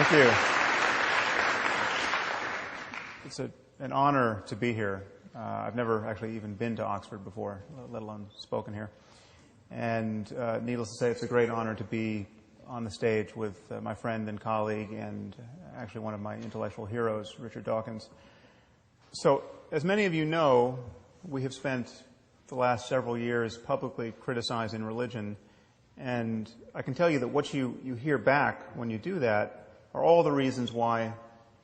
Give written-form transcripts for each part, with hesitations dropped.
Thank you. It's an honor to be here. I've never actually even been to Oxford before, let alone spoken here. And needless to say, it's a great honor to be on the stage with my friend and colleague and actually one of my intellectual heroes, Richard Dawkins. So, as many of you know, we have spent the last several years publicly criticizing religion, and I can tell you that what you hear back when you do that are all the reasons why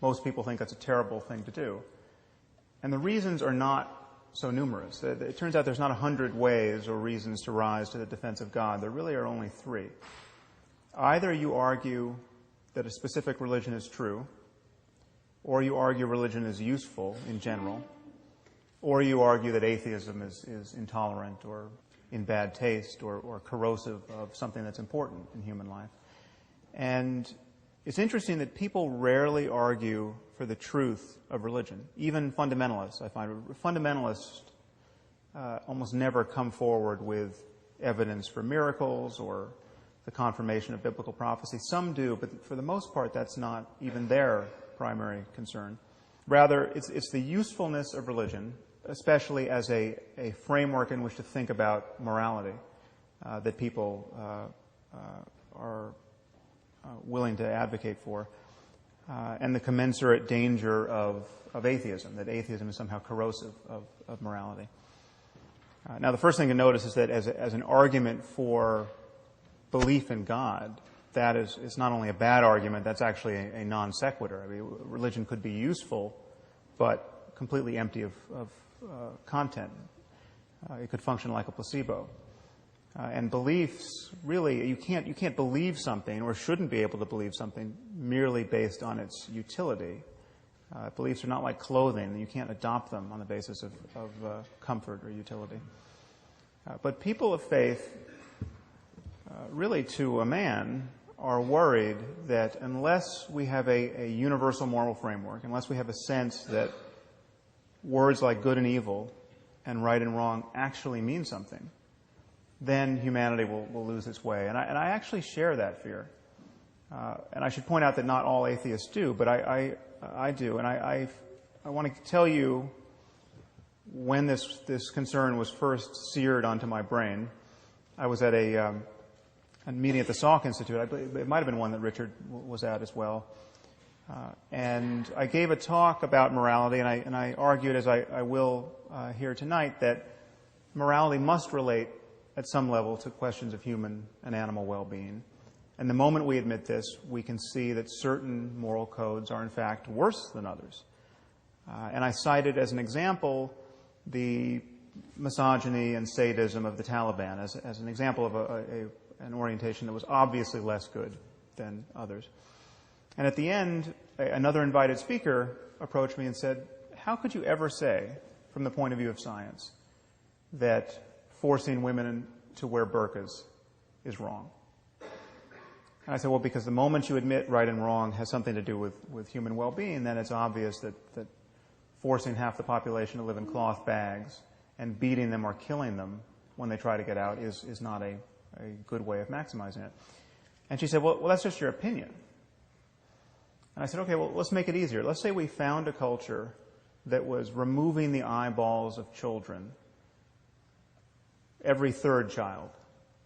most people think that's a terrible thing to do. And the reasons are not so numerous. It turns out there's not 100 ways or reasons to rise to the defense of God. There really are only 3. Either you argue that a specific religion is true, or you argue religion is useful in general, or you argue that atheism is intolerant or in bad taste or corrosive of something that's important in human life. And it's interesting that people rarely argue for the truth of religion, even fundamentalists. I find fundamentalists almost never come forward with evidence for miracles or the confirmation of biblical prophecy. Some do, but for the most part, that's not even their primary concern. Rather, it's the usefulness of religion, especially as a framework in which to think about morality, that people are willing to advocate for, and the commensurate danger of atheism, that atheism is somehow corrosive of morality. Now, the first thing to notice is that as an argument for belief in God, that is not only a bad argument, that's actually a non sequitur. I mean, religion could be useful, but completely empty of content. It could function like a placebo. And beliefs, really, you can't believe something or shouldn't be able to believe something merely based on its utility. Beliefs are not like clothing. You can't adopt them on the basis of comfort or utility. But people of faith, really to a man, are worried that unless we have a universal moral framework, unless we have a sense that words like good and evil and right and wrong actually mean something, then humanity will lose its way. And I actually share that fear. And I should point out that not all atheists do, but I do. And I want to tell you when this concern was first seared onto my brain. I was at a meeting at the Salk Institute. I believe it might have been one that Richard was at as well. And I gave a talk about morality, and I argued, as I will here tonight, that morality must relate at some level to questions of human and animal well-being. And the moment we admit this, we can see that certain moral codes are in fact worse than others. And I cited as an example the misogyny and sadism of the Taliban as an example of an orientation that was obviously less good than others. And at the end, another invited speaker approached me and said, how could you ever say, from the point of view of science, that forcing women to wear burqas is wrong? And I said, well, because the moment you admit right and wrong has something to do with human well-being, then it's obvious that forcing half the population to live in cloth bags and beating them or killing them when they try to get out is not a good way of maximizing it. And she said, well, that's just your opinion. And I said, okay, well, let's make it easier. Let's say we found a culture that was removing the eyeballs of children, every third child,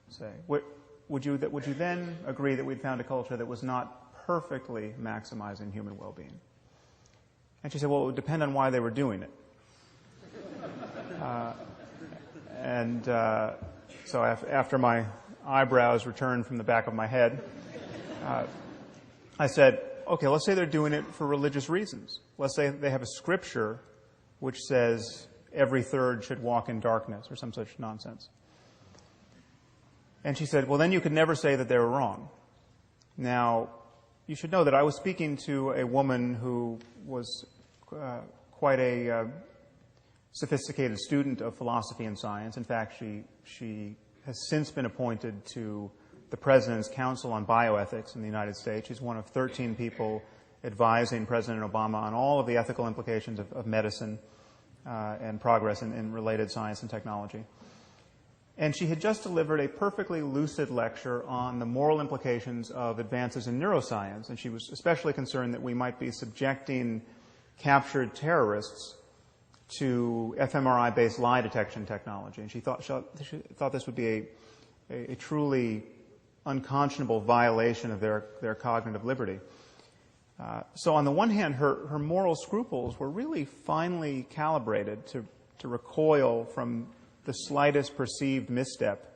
say. Would you then agree that we'd found a culture that was not perfectly maximizing human well-being? And she said, well, it would depend on why they were doing it. So after my eyebrows returned from the back of my head, I said, okay, let's say they're doing it for religious reasons. Let's say they have a scripture which says every third should walk in darkness or some such nonsense. And she said, well, then you could never say that they were wrong. Now, you should know that I was speaking to a woman who was quite a sophisticated student of philosophy and science. In fact, she has since been appointed to the President's Council on Bioethics in the United States. She's one of 13 people advising President Obama on all of the ethical implications of medicine and progress in related science and technology. And she had just delivered a perfectly lucid lecture on the moral implications of advances in neuroscience, and she was especially concerned that we might be subjecting captured terrorists to fMRI-based lie detection technology. And she thought this would be a truly unconscionable violation of their cognitive liberty. So on the one hand, her moral scruples were really finely calibrated to recoil from the slightest perceived misstep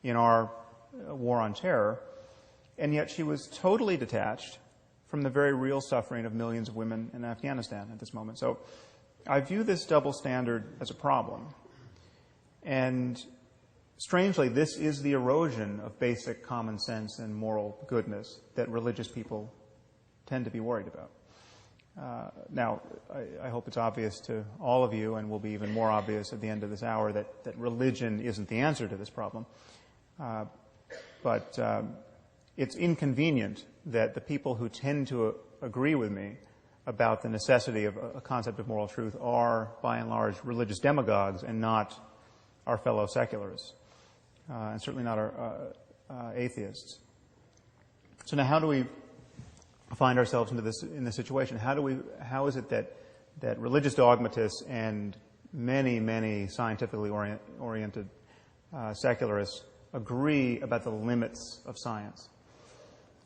in our war on terror, and yet she was totally detached from the very real suffering of millions of women in Afghanistan at this moment. So I view this double standard as a problem. And strangely, this is the erosion of basic common sense and moral goodness that religious people tend to be worried about. Now, I hope it's obvious to all of you, and will be even more obvious at the end of this hour, that religion isn't the answer to this problem. But it's inconvenient that the people who tend to agree with me about the necessity of a concept of moral truth are, by and large, religious demagogues and not our fellow secularists, and certainly not our atheists. So now, how do we find ourselves in this situation? How is it that religious dogmatists and many scientifically oriented secularists agree about the limits of science?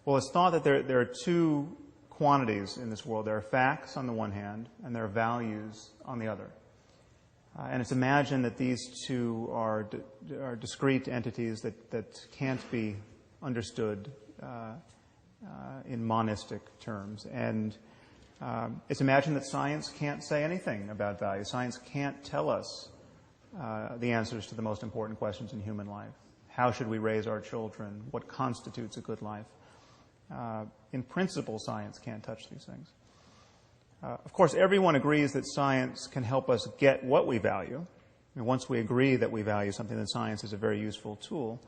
Well, it's thought that there are two quantities in this world. There are facts on the one hand, and there are values on the other. And it's imagined that these two are discrete entities that can't be understood in monistic terms. And it's imagined that science can't say anything about value. Science can't tell us the answers to the most important questions in human life. How should we raise our children? What constitutes a good life? In principle, science can't touch these things. Of course, everyone agrees that science can help us get what we value. And once we agree that we value something, then science is a very useful tool.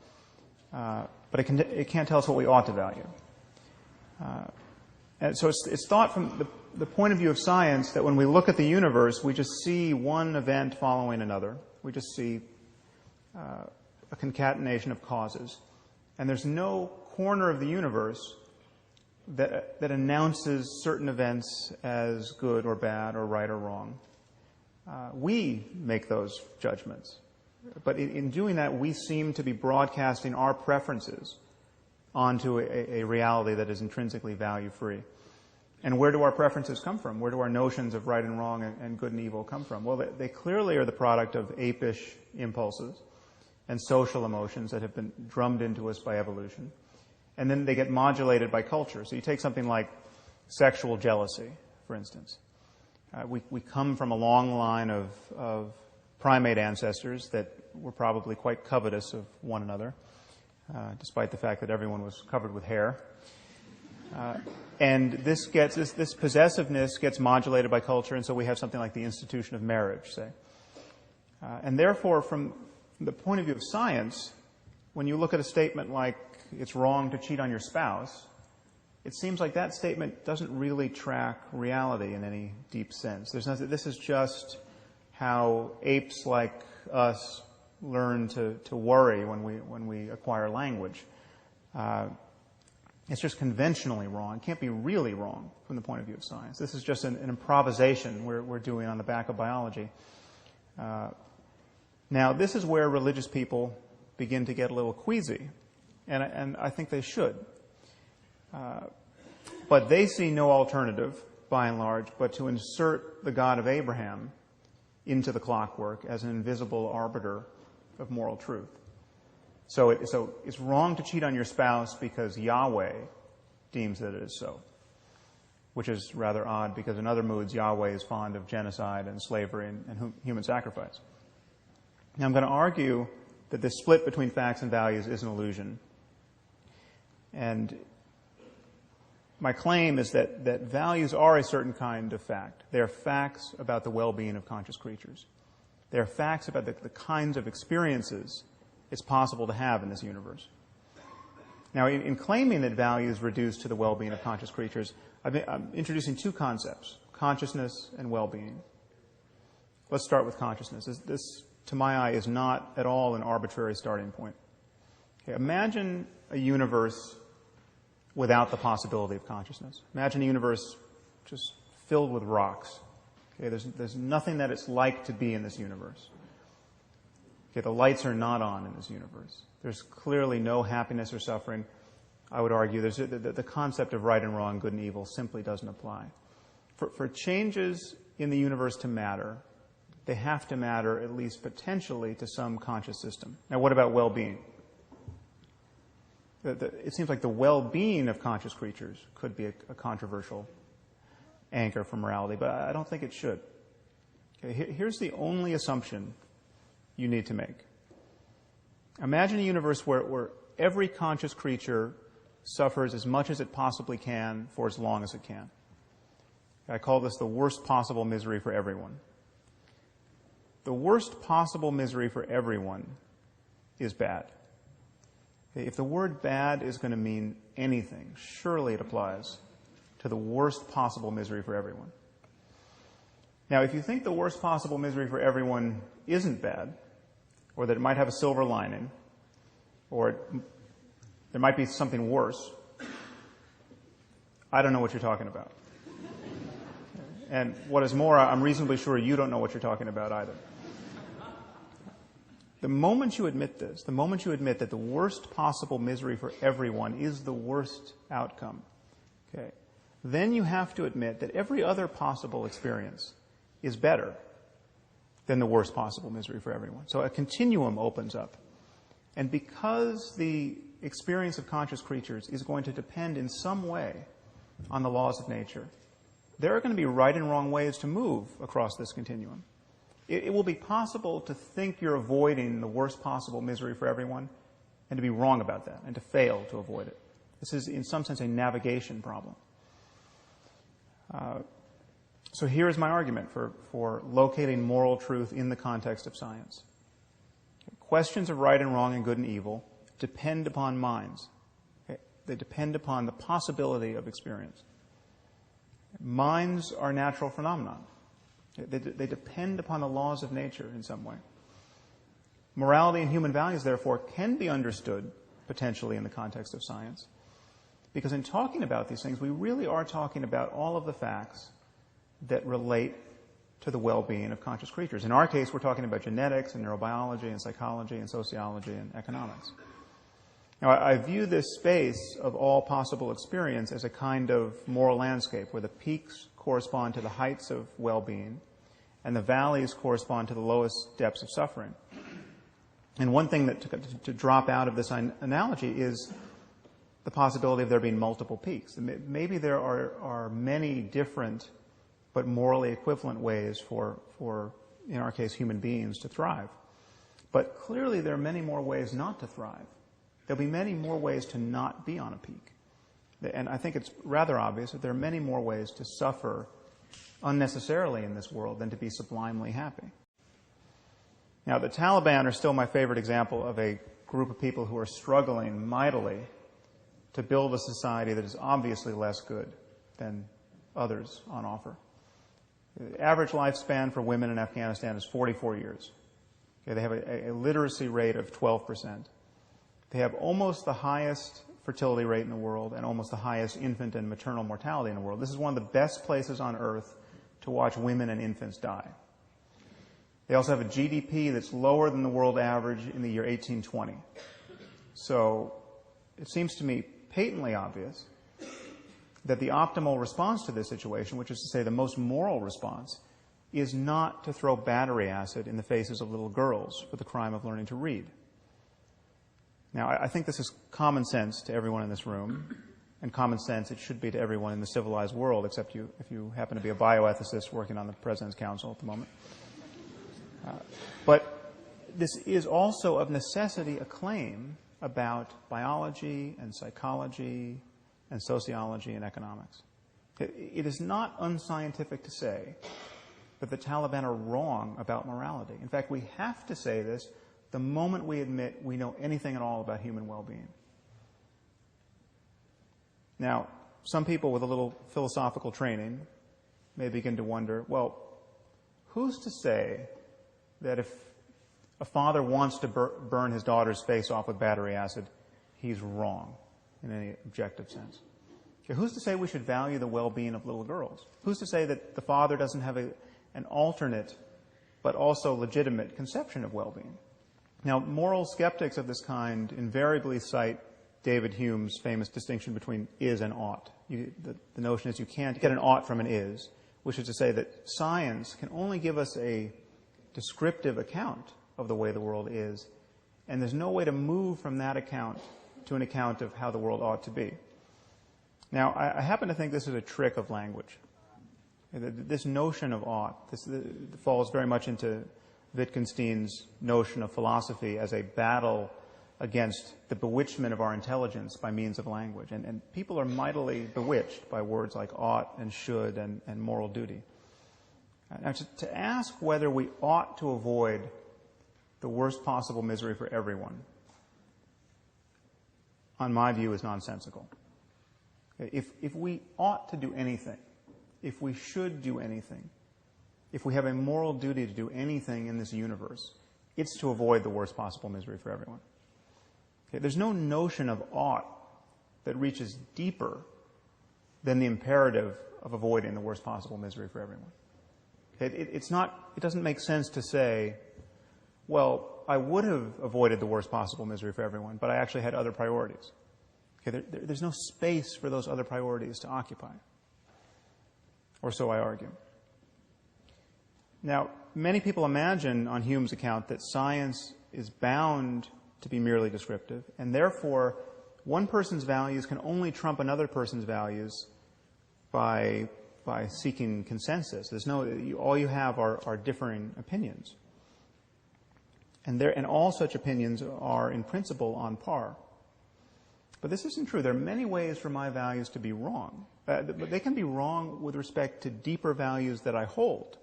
But it can't tell us what we ought to value. And so it's thought from the point of view of science that when we look at the universe, we just see one event following another. We just see a concatenation of causes. And there's no corner of the universe that announces certain events as good or bad or right or wrong. We make those judgments. But in doing that, we seem to be broadcasting our preferences onto a reality that is intrinsically value-free. And where do our preferences come from? Where do our notions of right and wrong and good and evil come from? Well, they clearly are the product of apish impulses and social emotions that have been drummed into us by evolution. And then they get modulated by culture. So you take something like sexual jealousy, for instance. We come from a long line of primate ancestors that were probably quite covetous of one another, despite the fact that everyone was covered with hair. And this possessiveness gets modulated by culture, and so we have something like the institution of marriage, say. And therefore, from the point of view of science, when you look at a statement like it's wrong to cheat on your spouse, it seems like that statement doesn't really track reality in any deep sense. This is just how apes like us learn to worry when we acquire language. It's just conventionally wrong. It can't be really wrong from the point of view of science. This is just an improvisation we're doing on the back of biology. Now, this is where religious people begin to get a little queasy, and I think they should. But they see no alternative, by and large, but to insert the God of Abraham into the clockwork as an invisible arbiter of moral truth. So it's wrong to cheat on your spouse because Yahweh deems that it is so, which is rather odd because in other moods Yahweh is fond of genocide and slavery and human sacrifice. Now I'm going to argue that this split between facts and values is an illusion. And my claim is that values are a certain kind of fact. They are facts about the well-being of conscious creatures. They are facts about the kinds of experiences it's possible to have in this universe. Now, in claiming that values reduce to the well-being of conscious creatures, I'm introducing two concepts, consciousness and well-being. Let's start with consciousness. This to my eye, is not at all an arbitrary starting point. Okay, imagine a universe without the possibility of consciousness. Imagine a universe just filled with rocks. Okay, there's nothing that it's like to be in this universe. Okay, the lights are not on in this universe. There's clearly no happiness or suffering. I would argue the concept of right and wrong, good and evil, simply doesn't apply. For changes in the universe to matter, they have to matter, at least potentially, to some conscious system. Now, what about well-being? It seems like the well-being of conscious creatures could be a controversial anchor for morality, but I don't think it should. Okay, here's the only assumption you need to make. Imagine a universe where every conscious creature suffers as much as it possibly can for as long as it can. I call this the worst possible misery for everyone. The worst possible misery for everyone is bad. If the word bad is going to mean anything, surely it applies to the worst possible misery for everyone. Now, if you think the worst possible misery for everyone isn't bad, or that it might have a silver lining, or there might be something worse, I don't know what you're talking about. And what is more, I'm reasonably sure you don't know what you're talking about either. The moment you admit this, the moment you admit that the worst possible misery for everyone is the worst outcome, okay, then you have to admit that every other possible experience is better than the worst possible misery for everyone. So a continuum opens up. And because the experience of conscious creatures is going to depend in some way on the laws of nature, there are going to be right and wrong ways to move across this continuum. It will be possible to think you're avoiding the worst possible misery for everyone and to be wrong about that and to fail to avoid it. This is, in some sense, a navigation problem. So here is my argument for locating moral truth in the context of science. Questions of right and wrong and good and evil depend upon minds. Okay? They depend upon the possibility of experience. Minds are natural phenomena. They depend upon the laws of nature in some way. Morality and human values, therefore, can be understood potentially in the context of science, because in talking about these things, we really are talking about all of the facts that relate to the well-being of conscious creatures. In our case, we're talking about genetics and neurobiology and psychology and sociology and economics. Now, I view this space of all possible experience as a kind of moral landscape where the peaks correspond to the heights of well-being and the valleys correspond to the lowest depths of suffering. And one thing that to drop out of this analogy is the possibility of there being multiple peaks. Maybe there are many different but morally equivalent ways for, in our case, human beings to thrive. But clearly there are many more ways not to thrive. There'll be many more ways to not be on a peak. And I think it's rather obvious that there are many more ways to suffer unnecessarily in this world than to be sublimely happy. Now, the Taliban are still my favorite example of a group of people who are struggling mightily to build a society that is obviously less good than others on offer. The average lifespan for women in Afghanistan is 44 years. Okay, they have a literacy rate of 12%. They have almost the highest fertility rate in the world and almost the highest infant and maternal mortality in the world. This is one of the best places on earth to watch women and infants die. They also have a GDP that's lower than the world average in the year 1820. So it seems to me patently obvious that the optimal response to this situation, which is to say the most moral response, is not to throw battery acid in the faces of little girls for the crime of learning to read. Now, I think this is common sense to everyone in this room, and common sense it should be to everyone in the civilized world, except if you happen to be a bioethicist working on the President's Council at the moment. But this is also of necessity a claim about biology and psychology and sociology and economics. It is not unscientific to say that the Taliban are wrong about morality. In fact, we have to say this the moment we admit we know anything at all about human well-being. Now, some people with a little philosophical training may begin to wonder, well, who's to say that if a father wants to burn his daughter's face off with battery acid, he's wrong in any objective sense. Okay, who's to say we should value the well-being of little girls? Who's to say that the father doesn't have an alternate but also legitimate conception of well-being? Now, moral skeptics of this kind invariably cite David Hume's famous distinction between is and ought. The notion is you can't get an ought from an is, which is to say that science can only give us a descriptive account of the way the world is, and there's no way to move from that account to an account of how the world ought to be. Now, I happen to think this is a trick of language. This notion of ought, this falls very much into Wittgenstein's notion of philosophy as a battle against the bewitchment of our intelligence by means of language. And people are mightily bewitched by words like ought and should and moral duty. Now, to ask whether we ought to avoid the worst possible misery for everyone, on my view, is nonsensical. If we ought to do anything, if we should do anything, if we have a moral duty to do anything in this universe, it's to avoid the worst possible misery for everyone. Okay, there's no notion of ought that reaches deeper than the imperative of avoiding the worst possible misery for everyone. Okay, it doesn't make sense to say, well, I would have avoided the worst possible misery for everyone, but I actually had other priorities. Okay, there's no space for those other priorities to occupy. Or so I argue. Now, many people imagine on Hume's account that science is bound to be merely descriptive, and therefore one person's values can only trump another person's values by seeking consensus. All you have are differing opinions. And all such opinions are in principle on par. But this isn't true. There are many ways for my values to be wrong. But they can be wrong with respect to deeper values that I hold,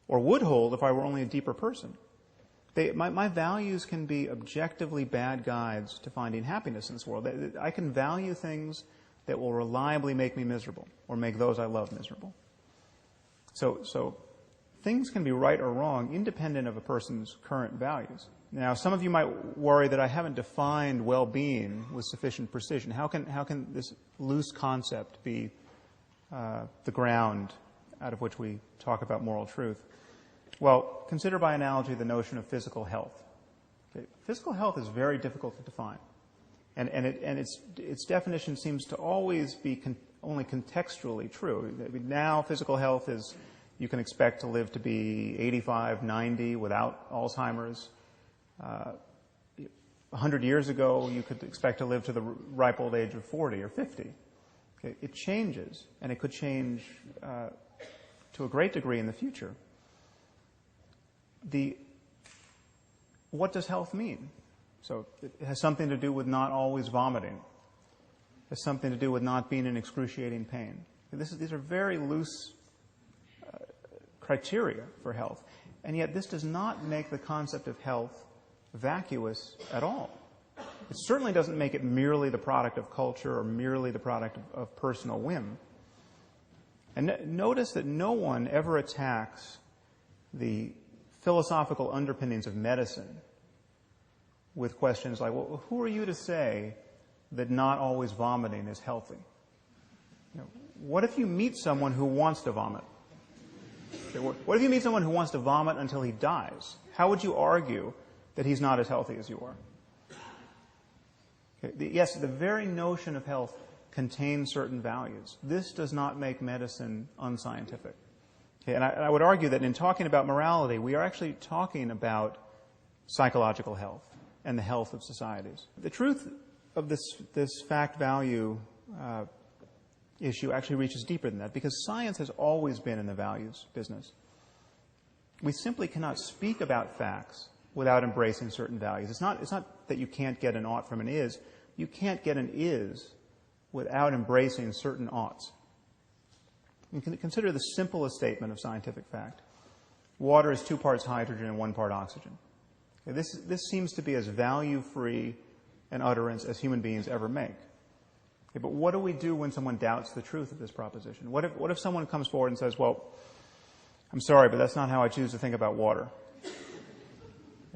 or would hold if I were only a deeper person. My values can be objectively bad guides to finding happiness in this world. I can value things that will reliably make me miserable, or make those I love miserable. So things can be right or wrong independent of a person's current values. Now, some of you might worry that I haven't defined well-being with sufficient precision. How can this loose concept be the ground out of which we talk about moral truth? Well, consider by analogy the notion of physical health. Okay. Physical health is very difficult to define, and its definition seems to always be only contextually true. Now, physical health is you can expect to live to be 85, 90 without Alzheimer's. 100 years ago, you could expect to live to the ripe old age of 40 or 50. Okay. It changes, and it could change to a great degree in the future. What does health mean? So it has something to do with not always vomiting. It has something to do with not being in excruciating pain. These are very loose criteria for health. And yet this does not make the concept of health vacuous at all. It certainly doesn't make it merely the product of culture or merely the product of personal whim. And notice that no one ever attacks the philosophical underpinnings of medicine with questions like, well, who are you to say that not always vomiting is healthy? What if you meet someone who wants to vomit? What if you meet someone who wants to vomit until he dies? How would you argue that he's not as healthy as you are? Okay. Yes, the very notion of health contains certain values. This does not make medicine unscientific. Okay. And I would argue that in talking about morality, we are actually talking about psychological health and the health of societies. The truth of this fact-value issue actually reaches deeper than that, because science has always been in the values business. We simply cannot speak about facts without embracing certain values. It's not that you can't get an ought from an is. You can't get an is without embracing certain oughts. You can consider the simplest statement of scientific fact. Water is 2 parts hydrogen and 1 part oxygen. Okay, this seems to be as value-free an utterance as human beings ever make. Okay, but what do we do when someone doubts the truth of this proposition? What if someone comes forward and says, well, I'm sorry, but that's not how I choose to think about water.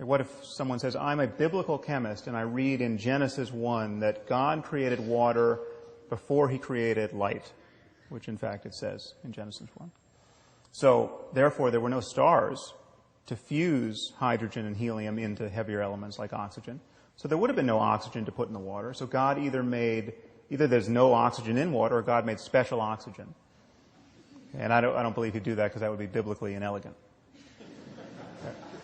What if someone says, I'm a biblical chemist and I read in Genesis 1 that God created water before he created light, which in fact it says in Genesis 1. So therefore there were no stars to fuse hydrogen and helium into heavier elements like oxygen. So there would have been no oxygen to put in the water. So God either there's no oxygen in water or God made special oxygen. And I don't believe he'd do that because that would be biblically inelegant.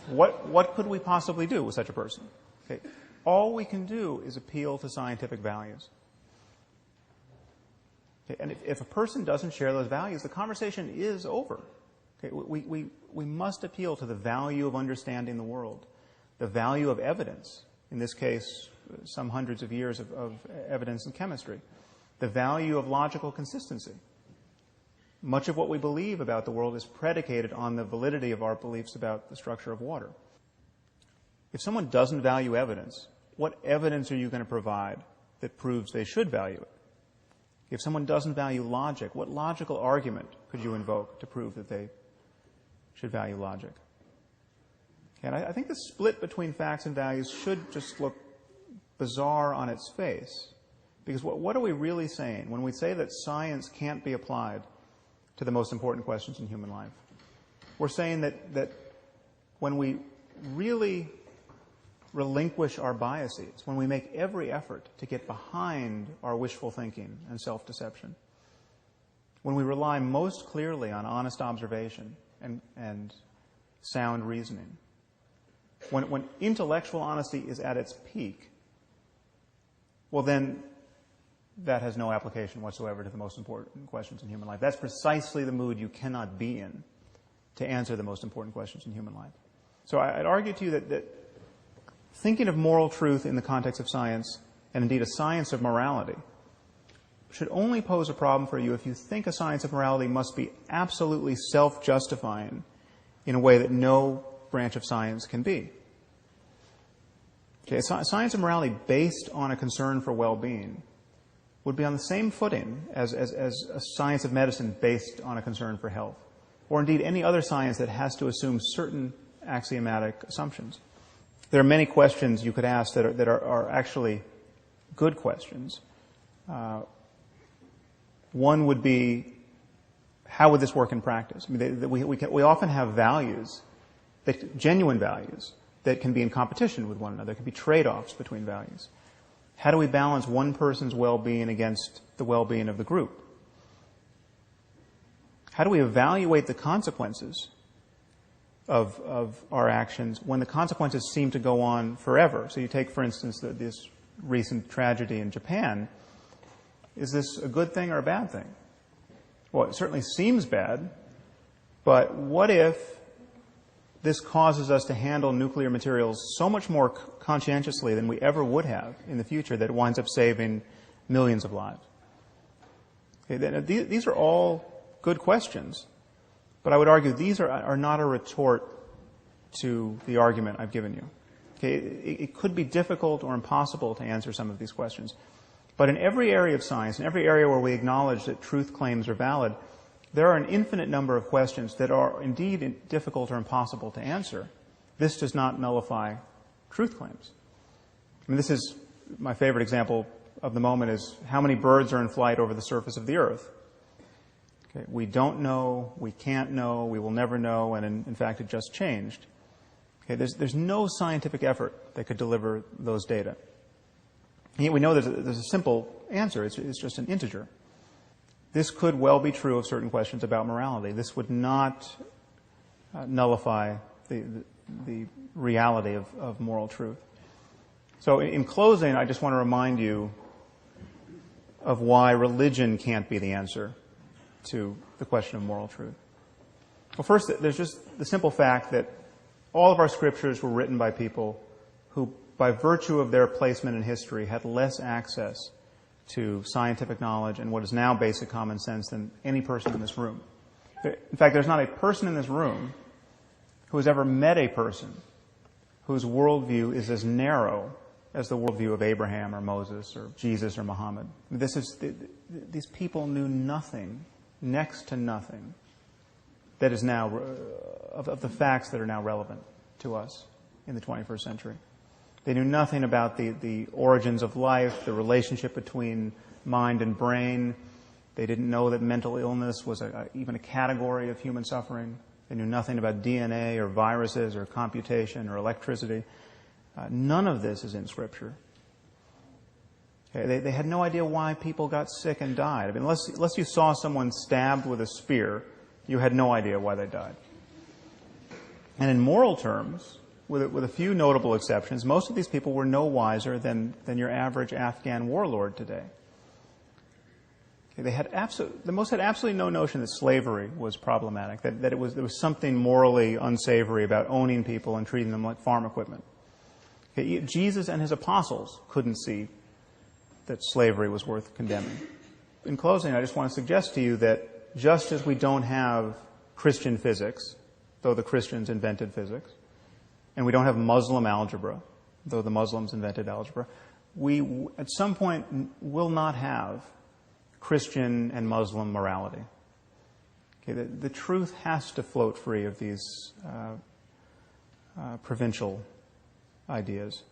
What could we possibly do with such a person? Okay. All we can do is appeal to scientific values. Okay. And if a person doesn't share those values, the conversation is over. Okay. We must appeal to the value of understanding the world, the value of evidence, in this case, some hundreds of years of evidence in chemistry, the value of logical consistency. Much of what we believe about the world is predicated on the validity of our beliefs about the structure of water. If someone doesn't value evidence, what evidence are you going to provide that proves they should value it? If someone doesn't value logic, what logical argument could you invoke to prove that they should value logic? And I think the split between facts and values should just look bizarre on its face. Because what are we really saying when we say that science can't be applied to the most important questions in human life? We're saying that when we really relinquish our biases, when we make every effort to get behind our wishful thinking and self-deception, when we rely most clearly on honest observation and sound reasoning, when intellectual honesty is at its peak, well then that has no application whatsoever to the most important questions in human life. That's precisely the mood you cannot be in to answer the most important questions in human life. So I'd argue to you that thinking of moral truth in the context of science, and indeed a science of morality, should only pose a problem for you if you think a science of morality must be absolutely self-justifying in a way that no branch of science can be. Okay, a science of morality based on a concern for well-being would be on the same footing as a science of medicine based on a concern for health, or indeed any other science that has to assume certain axiomatic assumptions. There are many questions you could ask that are actually good questions. One would be, how would this work in practice? I mean, we often have values, genuine values, that can be in competition with one another. There can be trade-offs between values. How do we balance one person's well-being against the well-being of the group? How do we evaluate the consequences of our actions when the consequences seem to go on forever? So you take, for instance, this recent tragedy in Japan. Is this a good thing or a bad thing? Well, it certainly seems bad, but what if this causes us to handle nuclear materials so much more conscientiously than we ever would have in the future that it winds up saving millions of lives? Okay, these are all good questions, but I would argue these are not a retort to the argument I've given you. Okay, it could be difficult or impossible to answer some of these questions, but in every area of science, in every area where we acknowledge that truth claims are valid, there are an infinite number of questions that are indeed difficult or impossible to answer. This does not nullify truth claims. I mean, this is my favorite example of the moment is how many birds are in flight over the surface of the earth. Okay, we don't know, we can't know, we will never know, and in fact it just changed. Okay, there's no scientific effort that could deliver those data. And yet we know there's a simple answer. It's just an integer. This could well be true of certain questions about morality. This would not nullify the reality of moral truth. So in closing, I just want to remind you of why religion can't be the answer to the question of moral truth. Well, first, there's just the simple fact that all of our scriptures were written by people who, by virtue of their placement in history, had less access to scientific knowledge and what is now basic common sense than any person in this room. In fact, there's not a person in this room who has ever met a person whose worldview is as narrow as the worldview of Abraham or Moses or Jesus or Muhammad. These people knew nothing, next to nothing, that is now of the facts that are now relevant to us. in the 21st century. They knew nothing about the origins of life, the relationship between mind and brain. They didn't know that mental illness was even a category of human suffering. They knew nothing about DNA or viruses or computation or electricity. None of this is in Scripture. Okay, they had no idea why people got sick and died. I mean, unless you saw someone stabbed with a spear, you had no idea why they died. And in moral terms, with a few notable exceptions, most of these people were no wiser than your average Afghan warlord today. Okay, the most had absolutely no notion that slavery was problematic, that there was something morally unsavory about owning people and treating them like farm equipment. Okay, Jesus and his apostles couldn't see that slavery was worth condemning. In closing, I just want to suggest to you that just as we don't have Christian physics, though the Christians invented physics, and we don't have Muslim algebra, though the Muslims invented algebra, we at some point will not have Christian and Muslim morality. Okay, the truth has to float free of these provincial ideas.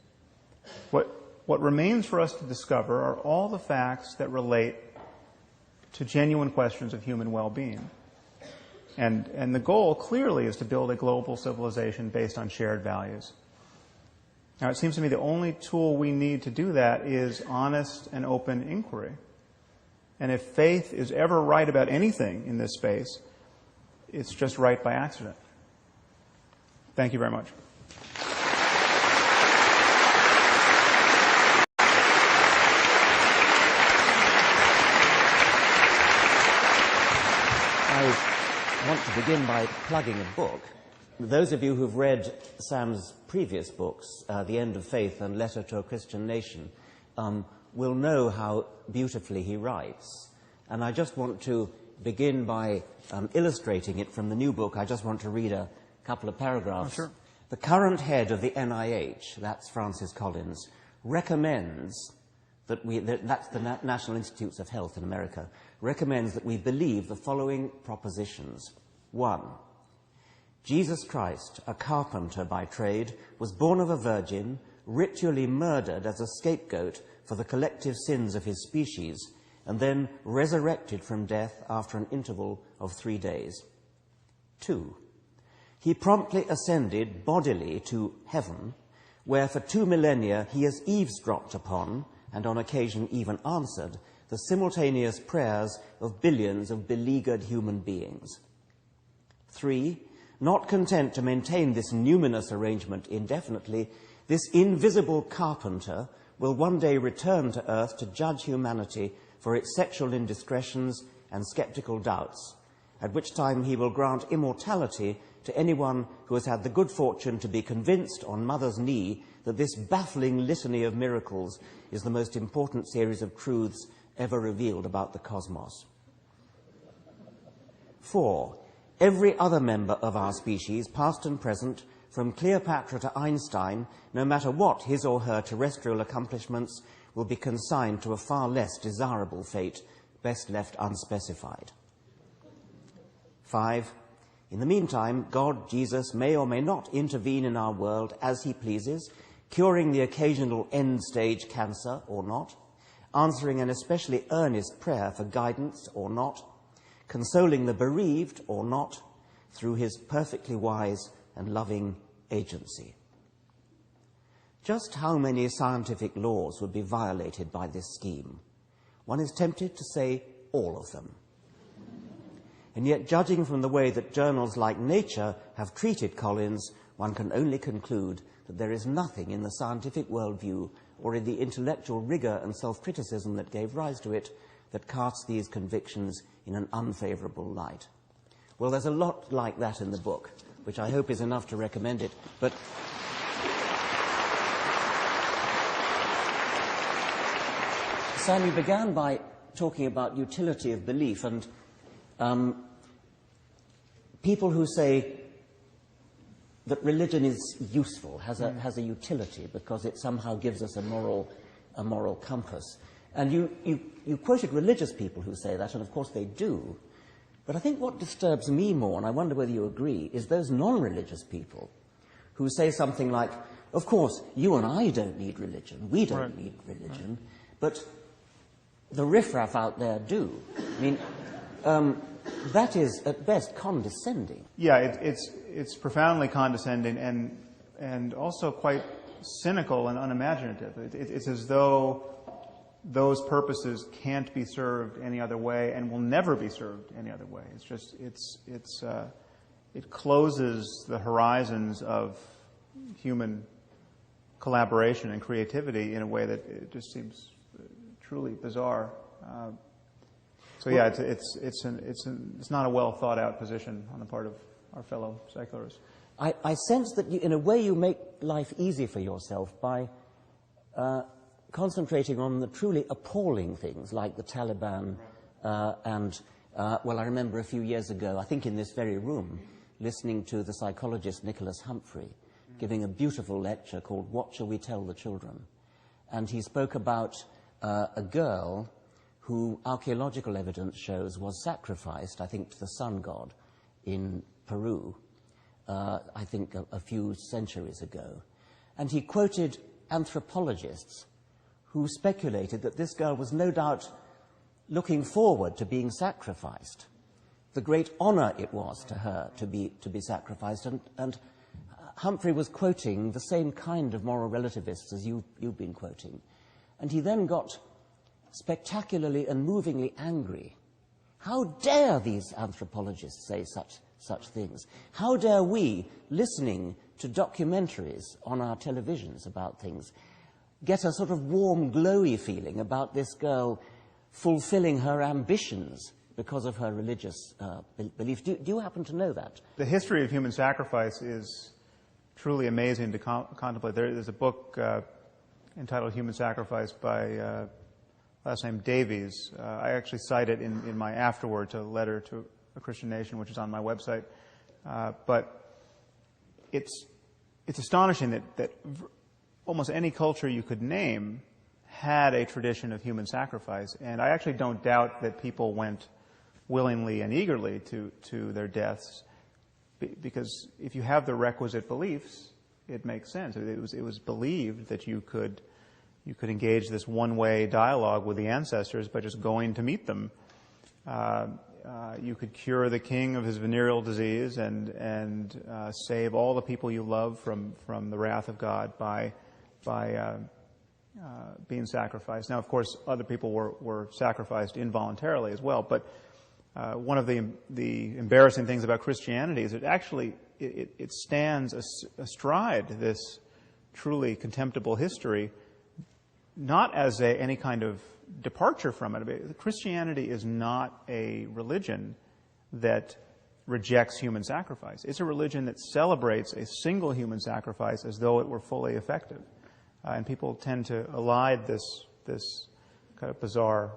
What remains for us to discover are all the facts that relate to genuine questions of human well-being. And the goal, clearly, is to build a global civilization based on shared values. Now, it seems to me the only tool we need to do that is honest and open inquiry. And if faith is ever right about anything in this space, it's just right by accident. Thank you very much. I want to begin by plugging a book. Those of you who've read Sam's previous books, The End of Faith and Letter to a Christian Nation, will know how beautifully he writes. And I just want to begin by illustrating it from the new book. I just want to read a couple of paragraphs. Oh, sure. The current head of the NIH, that's Francis Collins, recommends that's the National Institutes of Health in America, recommends that we believe the following propositions. 1. Jesus Christ, a carpenter by trade, was born of a virgin, ritually murdered as a scapegoat for the collective sins of his species, and then resurrected from death after an interval of 3 days. 2. He promptly ascended bodily to heaven, where for 2 millennia he has eavesdropped upon, and on occasion even answered, the simultaneous prayers of billions of beleaguered human beings. 3. Not content to maintain this numinous arrangement indefinitely, this invisible carpenter will one day return to earth to judge humanity for its sexual indiscretions and skeptical doubts, at which time he will grant immortality to anyone who has had the good fortune to be convinced on mother's knee that this baffling litany of miracles is the most important series of truths ever revealed about the cosmos. 4. Every other member of our species, past and present, from Cleopatra to Einstein, no matter what his or her terrestrial accomplishments, will be consigned to a far less desirable fate, best left unspecified. 5. In the meantime, God, Jesus, may or may not intervene in our world as he pleases, curing the occasional end-stage cancer or not, answering an especially earnest prayer for guidance or not, consoling the bereaved or not, through his perfectly wise and loving agency. Just how many scientific laws would be violated by this scheme? One is tempted to say all of them. And yet, judging from the way that journals like Nature have treated Collins, one can only conclude that there is nothing in the scientific worldview or in the intellectual rigor and self-criticism that gave rise to it that casts these convictions in an unfavorable light. Well, there's a lot like that in the book, which I hope is enough to recommend it. But Sam, you began by talking about utility of belief, and people who say that religion is useful, has a utility, because it somehow gives us a moral compass. And you quoted religious people who say that, and of course they do. But I think what disturbs me more, and I wonder whether you agree, is those non-religious people who say something like, of course, you and I don't need religion, we don't need religion, but the riffraff out there do. I mean, that is, at best, condescending. Yeah, it's profoundly condescending and also quite cynical and unimaginative. It's as though those purposes can't be served any other way and will never be served any other way. It's just, it closes the horizons of human collaboration and creativity in a way that it just seems truly bizarre. So yeah, it's not a well thought out position on the part of our fellow secularists. I sense that in a way you make life easy for yourself by concentrating on the truly appalling things like the Taliban well, I remember a few years ago, I think in this very room, listening to the psychologist Nicholas Humphrey giving a beautiful lecture called What Shall We Tell the Children? And he spoke about a girl who archaeological evidence shows was sacrificed, I think, to the sun god in Peru, I think a few centuries ago. And he quoted anthropologists who speculated that this girl was no doubt looking forward to being sacrificed, the great honor it was to her to be sacrificed. And Humphrey was quoting the same kind of moral relativists as you've been quoting. And he then got spectacularly and movingly angry. How dare these anthropologists say such things? How dare we, listening to documentaries on our televisions about things, get a sort of warm, glowy feeling about this girl fulfilling her ambitions because of her religious beliefs? Do you happen to know that? The history of human sacrifice is truly amazing to contemplate. There's a book entitled Human Sacrifice by last name Davies. I actually cite it in my afterword to a letter to a Christian nation, which is on my website. But it's astonishing that almost any culture you could name had a tradition of human sacrifice. And I actually don't doubt that people went willingly and eagerly to their deaths, because if you have the requisite beliefs, it makes sense. It was believed that you could engage this one-way dialogue with the ancestors by just going to meet them. You could cure the king of his venereal disease and save all the people you love from the wrath of God by being sacrificed. Now, of course, other people were sacrificed involuntarily as well, but one of the embarrassing things about Christianity is it stands astride this truly contemptible history, not as any kind of departure from it. Christianity is not a religion that rejects human sacrifice. It's a religion that celebrates a single human sacrifice as though it were fully effective. And people tend to elide this kind of bizarre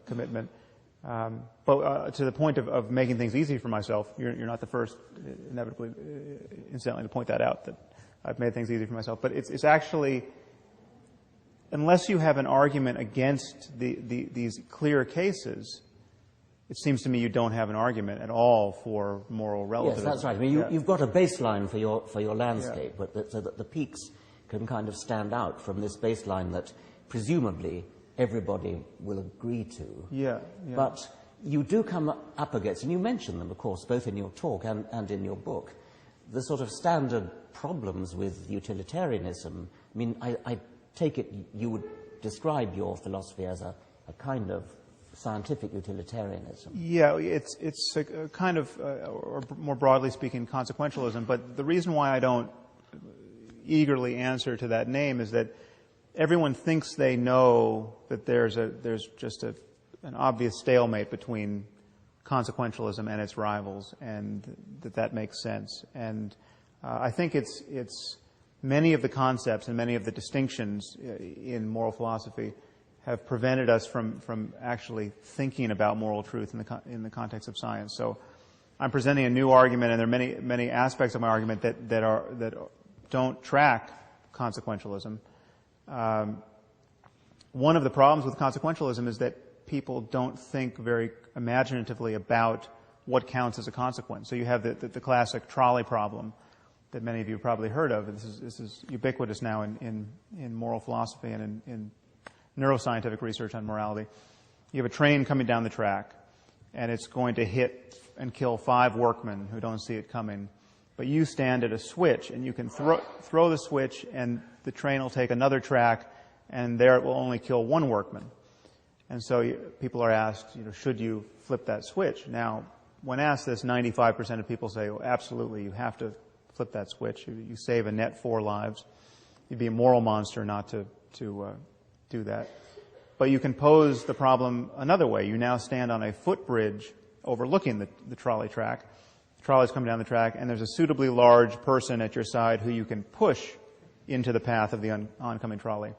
commitment. But to the point of making things easy for myself, you're not the first, inevitably, incidentally, to point that out, that I've made things easy for myself. But it's actually, unless you have an argument against these clear cases, it seems to me you don't have an argument at all for moral relativism. Yes, that's right. I mean, you've got a baseline for your landscape, but so that the peaks can kind of stand out from this baseline that presumably everybody will agree to. Yeah. But you do come up against, and you mention them, of course, both in your talk and in your book, the sort of standard problems with utilitarianism. I mean, I take it you would describe your philosophy as a kind of scientific utilitarianism. Yeah, it's a kind of, or more broadly speaking, consequentialism. But the reason why I don't eagerly answer to that name is that everyone thinks they know that there's just an obvious stalemate between consequentialism and its rivals, and that makes sense. And I think it's many of the concepts and many of the distinctions in moral philosophy have prevented us from actually thinking about moral truth in the context of science. So I'm presenting a new argument, and there are many aspects of my argument that don't track consequentialism. One of the problems with consequentialism is that people don't think very imaginatively about what counts as a consequence. So you have the classic trolley problem, that many of you have probably heard of. This is ubiquitous now in moral philosophy and in neuroscientific research on morality. You have a train coming down the track, and it's going to hit and kill 5 workmen who don't see it coming. But you stand at a switch, and you can throw the switch, and the train will take another track, and there it will only kill 1 workman. And so people are asked, should you flip that switch? Now, when asked this, 95% of people say, well, absolutely, you have to flip that switch. You save a net 4 lives. You'd be a moral monster not to do that. But you can pose the problem another way. You now stand on a footbridge overlooking the trolley track. The trolley's coming down the track, and there's a suitably large person at your side who you can push into the path of the oncoming trolley,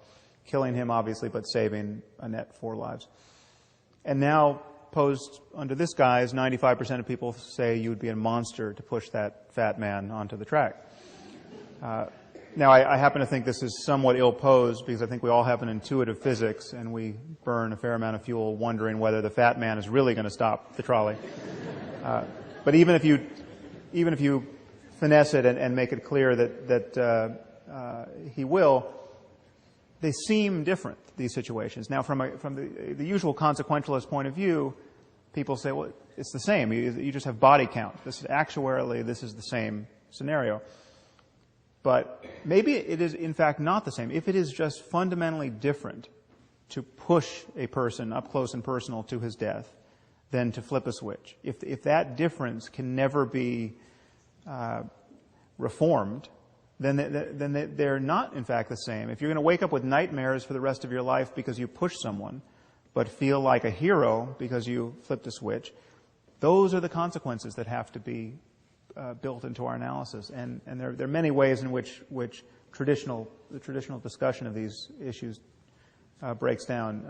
killing him, obviously, but saving a net 4 lives. And now, posed under this guise, 95% of people say you would be a monster to push that fat man onto the track. Now, I happen to think this is somewhat ill-posed because I think we all have an intuitive physics, and we burn a fair amount of fuel wondering whether the fat man is really going to stop the trolley. But even if you finesse it and make it clear that he will, they seem different, these situations. Now, from the usual consequentialist point of view, people say, well, it's the same. You just have body count. Actuarially, this is the same scenario. But maybe it is, in fact, not the same. If it is just fundamentally different to push a person up close and personal to his death than to flip a switch, if that difference can never be reformed, then they're not, in fact, the same. If you're going to wake up with nightmares for the rest of your life because you pushed someone, but feel like a hero because you flipped a switch, those are the consequences that have to be built into our analysis. And there are many ways in which the traditional discussion of these issues breaks down.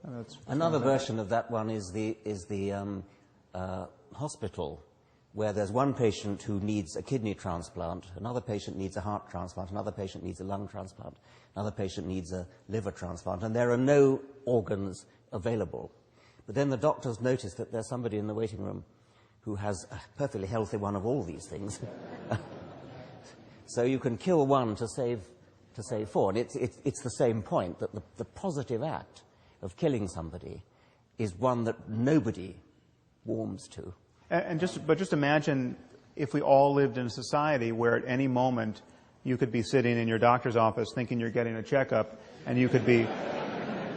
That's another version of that one is the hospital, where there's one patient who needs a kidney transplant, another patient needs a heart transplant, another patient needs a lung transplant, another patient needs a liver transplant, and there are no organs available. But then the doctors notice that there's somebody in the waiting room who has a perfectly healthy one of all these things. So you can kill one to save 4. And it's the same point, that the positive act of killing somebody is one that nobody warms to. But just imagine if we all lived in a society where at any moment you could be sitting in your doctor's office thinking you're getting a checkup, and you could be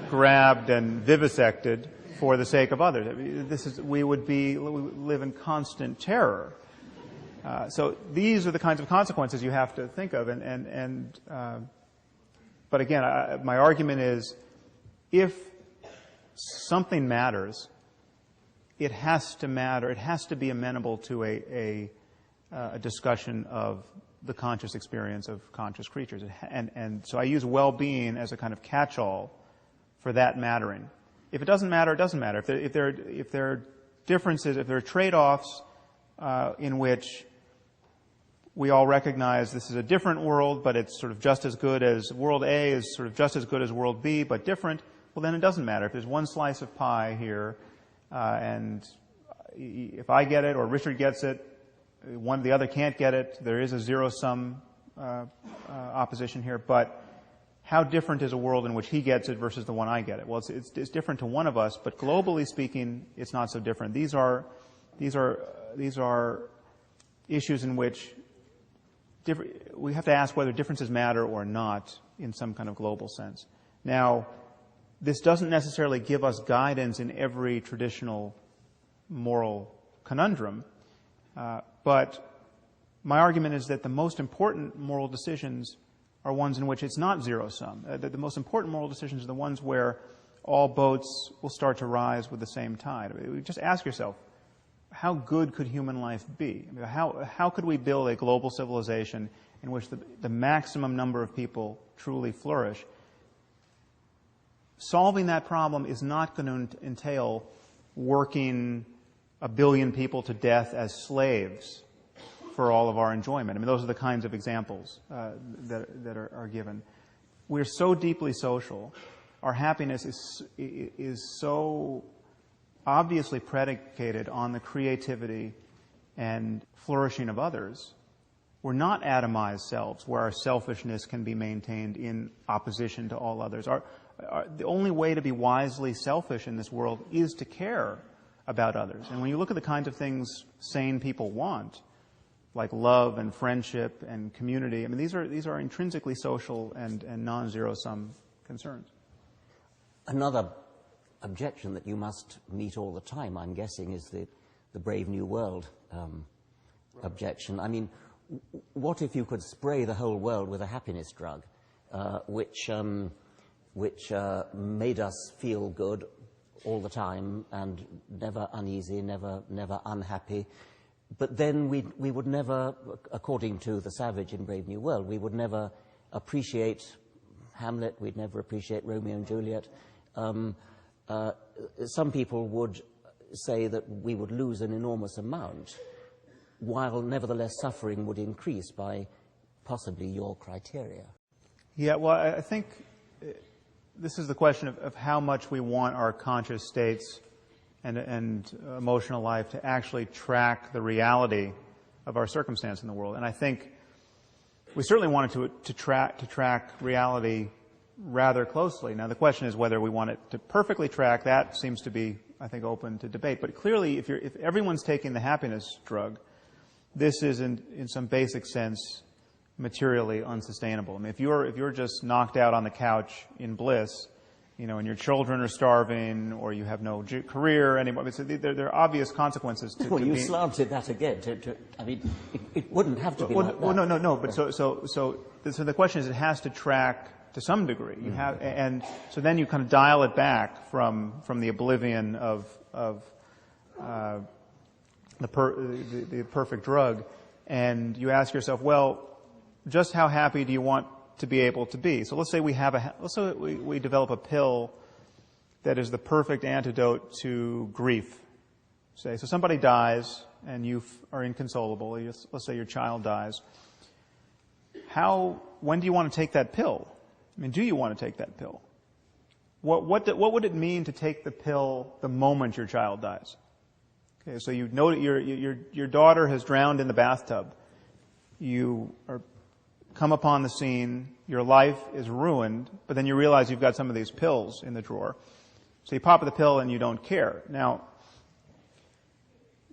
grabbed and vivisected for the sake of others. We would live in constant terror. So these are the kinds of consequences you have to think of. But again, my argument is, if something matters, it has to matter. It has to be amenable to a discussion of the conscious experience of conscious creatures. And so I use well-being as a kind of catch-all for that mattering. If it doesn't matter, it doesn't matter. If there are differences, if there are trade-offs in which we all recognize this is a different world, but it's sort of just as good as world A is sort of just as good as world B, but different, well, then it doesn't matter. If there's one slice of pie here, and if I get it or Richard gets it, the other can't get it, there is a zero-sum opposition here, but how different is a world in which he gets it versus the one I get it? Well, it's different to one of us, but globally speaking, it's not so different. These are issues in which we have to ask whether differences matter or not in some kind of global sense. Now, this doesn't necessarily give us guidance in every traditional moral conundrum, but my argument is that the most important moral decisions are ones in which it's not zero-sum. The most important moral decisions are the ones where all boats will start to rise with the same tide. Just ask yourself, how good could human life be? How could we build a global civilization in which the maximum number of people truly flourish? Solving that problem is not going to entail working 1 billion people to death as slaves for all of our enjoyment. I mean, those are the kinds of examples that are given. We're so deeply social. Our happiness is so obviously predicated on the creativity and flourishing of others we're not atomized selves where our selfishness can be maintained in opposition to all others. The only way to be wisely selfish in this world is to care about others. And when you look at the kinds of things sane people want, like love and friendship and community, I mean, these are intrinsically social and non-zero-sum concerns. Another objection that you must meet all the time, I'm guessing, is the Brave New World objection. I mean, what if you could spray the whole world with a happiness drug, which made us feel good all the time and never uneasy, never unhappy? But then we would never, according to the savage in Brave New World, we would never appreciate Hamlet, we'd never appreciate Romeo and Juliet. Some people would say that we would lose an enormous amount, while nevertheless suffering would increase by possibly your criteria. Yeah, well, I think this is the question of how much we want our conscious states and emotional life to actually track the reality of our circumstance in the world. And I think we certainly want it to track reality rather closely. Now, the question is whether we want it to perfectly track. That seems to be, I think, open to debate. But clearly, if everyone's taking the happiness drug, this is, in some basic sense, materially unsustainable. I mean, if you're just knocked out on the couch in bliss, and your children are starving, or you have no career anymore, there are obvious consequences to. Well, you slanted that again. I mean, it wouldn't have to be like that. Well, no. But so the question is, it has to track to some degree. You have, and so then you kind of dial it back from the oblivion of the perfect drug, and you ask yourself, well, just how happy do you want to be able to be? So let's say we develop a pill that is the perfect antidote to grief. So somebody dies and you are inconsolable. Let's say your child dies. When do you want to take that pill? I mean, do you want to take that pill? What would it mean to take the pill the moment your child dies? Okay, so you know that your daughter has drowned in the bathtub. You come upon the scene, your life is ruined, but then you realize you've got some of these pills in the drawer. So you pop the pill and you don't care. Now,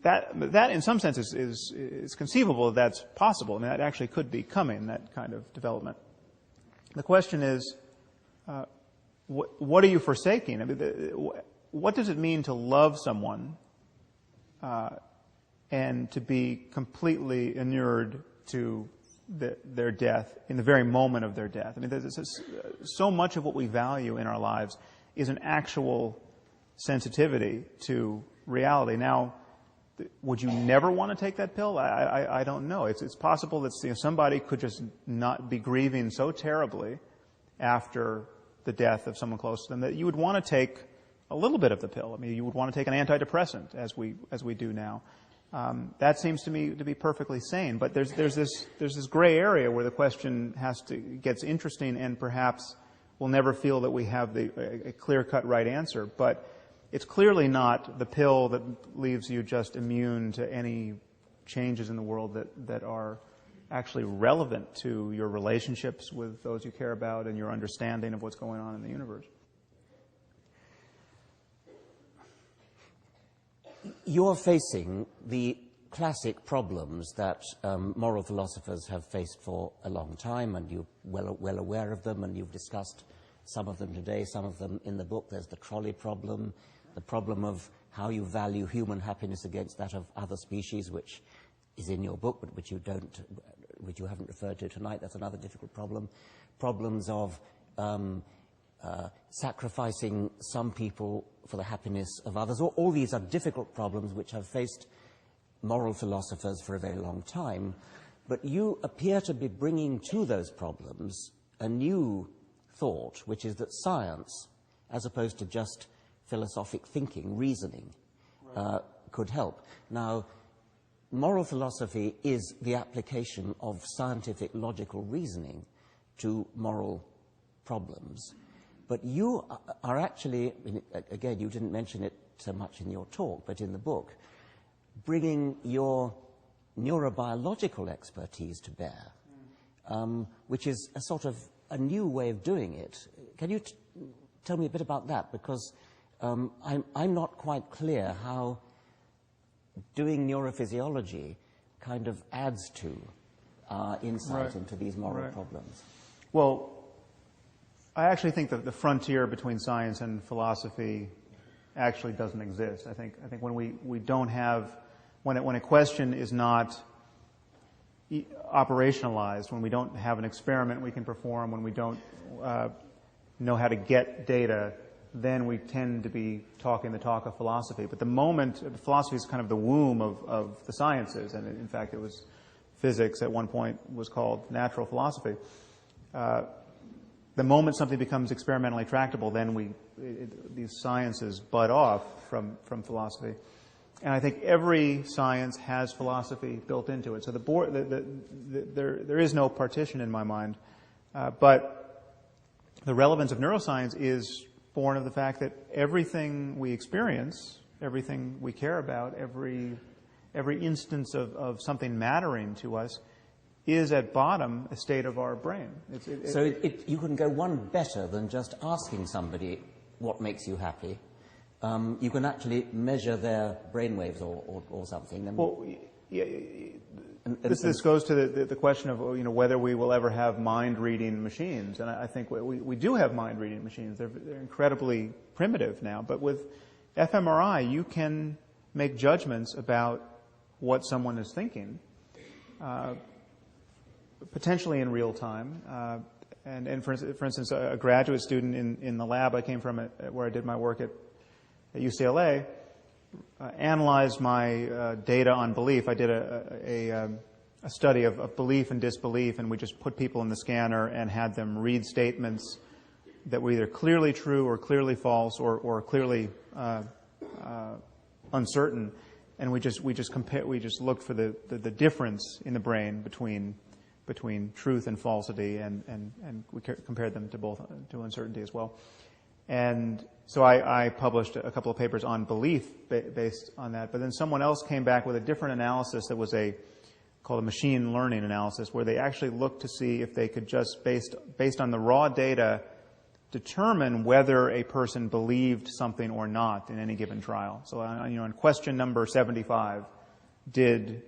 that in some sense is conceivable that that's possible. I mean, that actually could be coming, that kind of development. The question is, what are you forsaking? I mean, what does it mean to love someone and to be completely inured to their death in the very moment of their death? I mean, so much of what we value in our lives is an actual sensitivity to reality. Now, would you never want to take that pill? I don't know. It's possible that somebody could just not be grieving so terribly after the death of someone close to them that you would want to take a little bit of the pill. I mean, you would want to take an antidepressant, as we do now. That seems to me to be perfectly sane. But there's this gray area where the question gets interesting, and perhaps we'll never feel that we have a clear-cut right answer. But it's clearly not the pill that leaves you just immune to any changes in the world that are actually relevant to your relationships with those you care about and your understanding of what's going on in the universe. You're facing the classic problems that moral philosophers have faced for a long time, and you're well aware of them, and you've discussed some of them today, some of them in the book. There's the trolley problem, the problem of how you value human happiness against that of other species, which is in your book, but which you haven't referred to tonight. That's another difficult problem. Problems of sacrificing some people for the happiness of others. All these are difficult problems which have faced moral philosophers for a very long time. But you appear to be bringing to those problems a new thought, which is that science, as opposed to just philosophic thinking, reasoning, could help. Now, moral philosophy is the application of scientific logical reasoning to moral problems. But you are actually, again, you didn't mention it so much in your talk, but in the book, bringing your neurobiological expertise to bear, which is a sort of a new way of doing it. Can you tell me a bit about that? Because I'm not quite clear how doing neurophysiology kind of adds to our insight into these moral problems. Well, I actually think that the frontier between science and philosophy actually doesn't exist. I think when we don't have, when a question is not operationalized, when we don't have an experiment we can perform, when we don't know how to get data, then we tend to be talking the talk of philosophy. But the moment, philosophy is kind of the womb of the sciences, and in fact it was physics at one point was called natural philosophy. The moment something becomes experimentally tractable, then these sciences bud off from philosophy. And I think every science has philosophy built into it. So there is no partition in my mind. But the relevance of neuroscience is born of the fact that everything we experience, everything we care about, every instance of something mattering to us is at bottom a state of our brain. You can go one better than just asking somebody what makes you happy. You can actually measure their brainwaves or something. Well, yeah, this goes to the question of whether we will ever have mind-reading machines, and I think we do have mind-reading machines. They're incredibly primitive now, but with fMRI you can make judgments about what someone is thinking, potentially in real time. And for instance, a graduate student in the lab I came from, where I did my work at UCLA, analyzed my data on belief. I did a study of belief and disbelief, and we just put people in the scanner and had them read statements that were either clearly true or clearly false or clearly uncertain, and we just looked for the difference in the brain between truth and falsity, and we compared them to uncertainty as well. And so I published a couple of papers on belief based on that. But then someone else came back with a different analysis that was called a machine learning analysis, where they actually looked to see if they could just, based on the raw data, determine whether a person believed something or not in any given trial. So on question number 75, did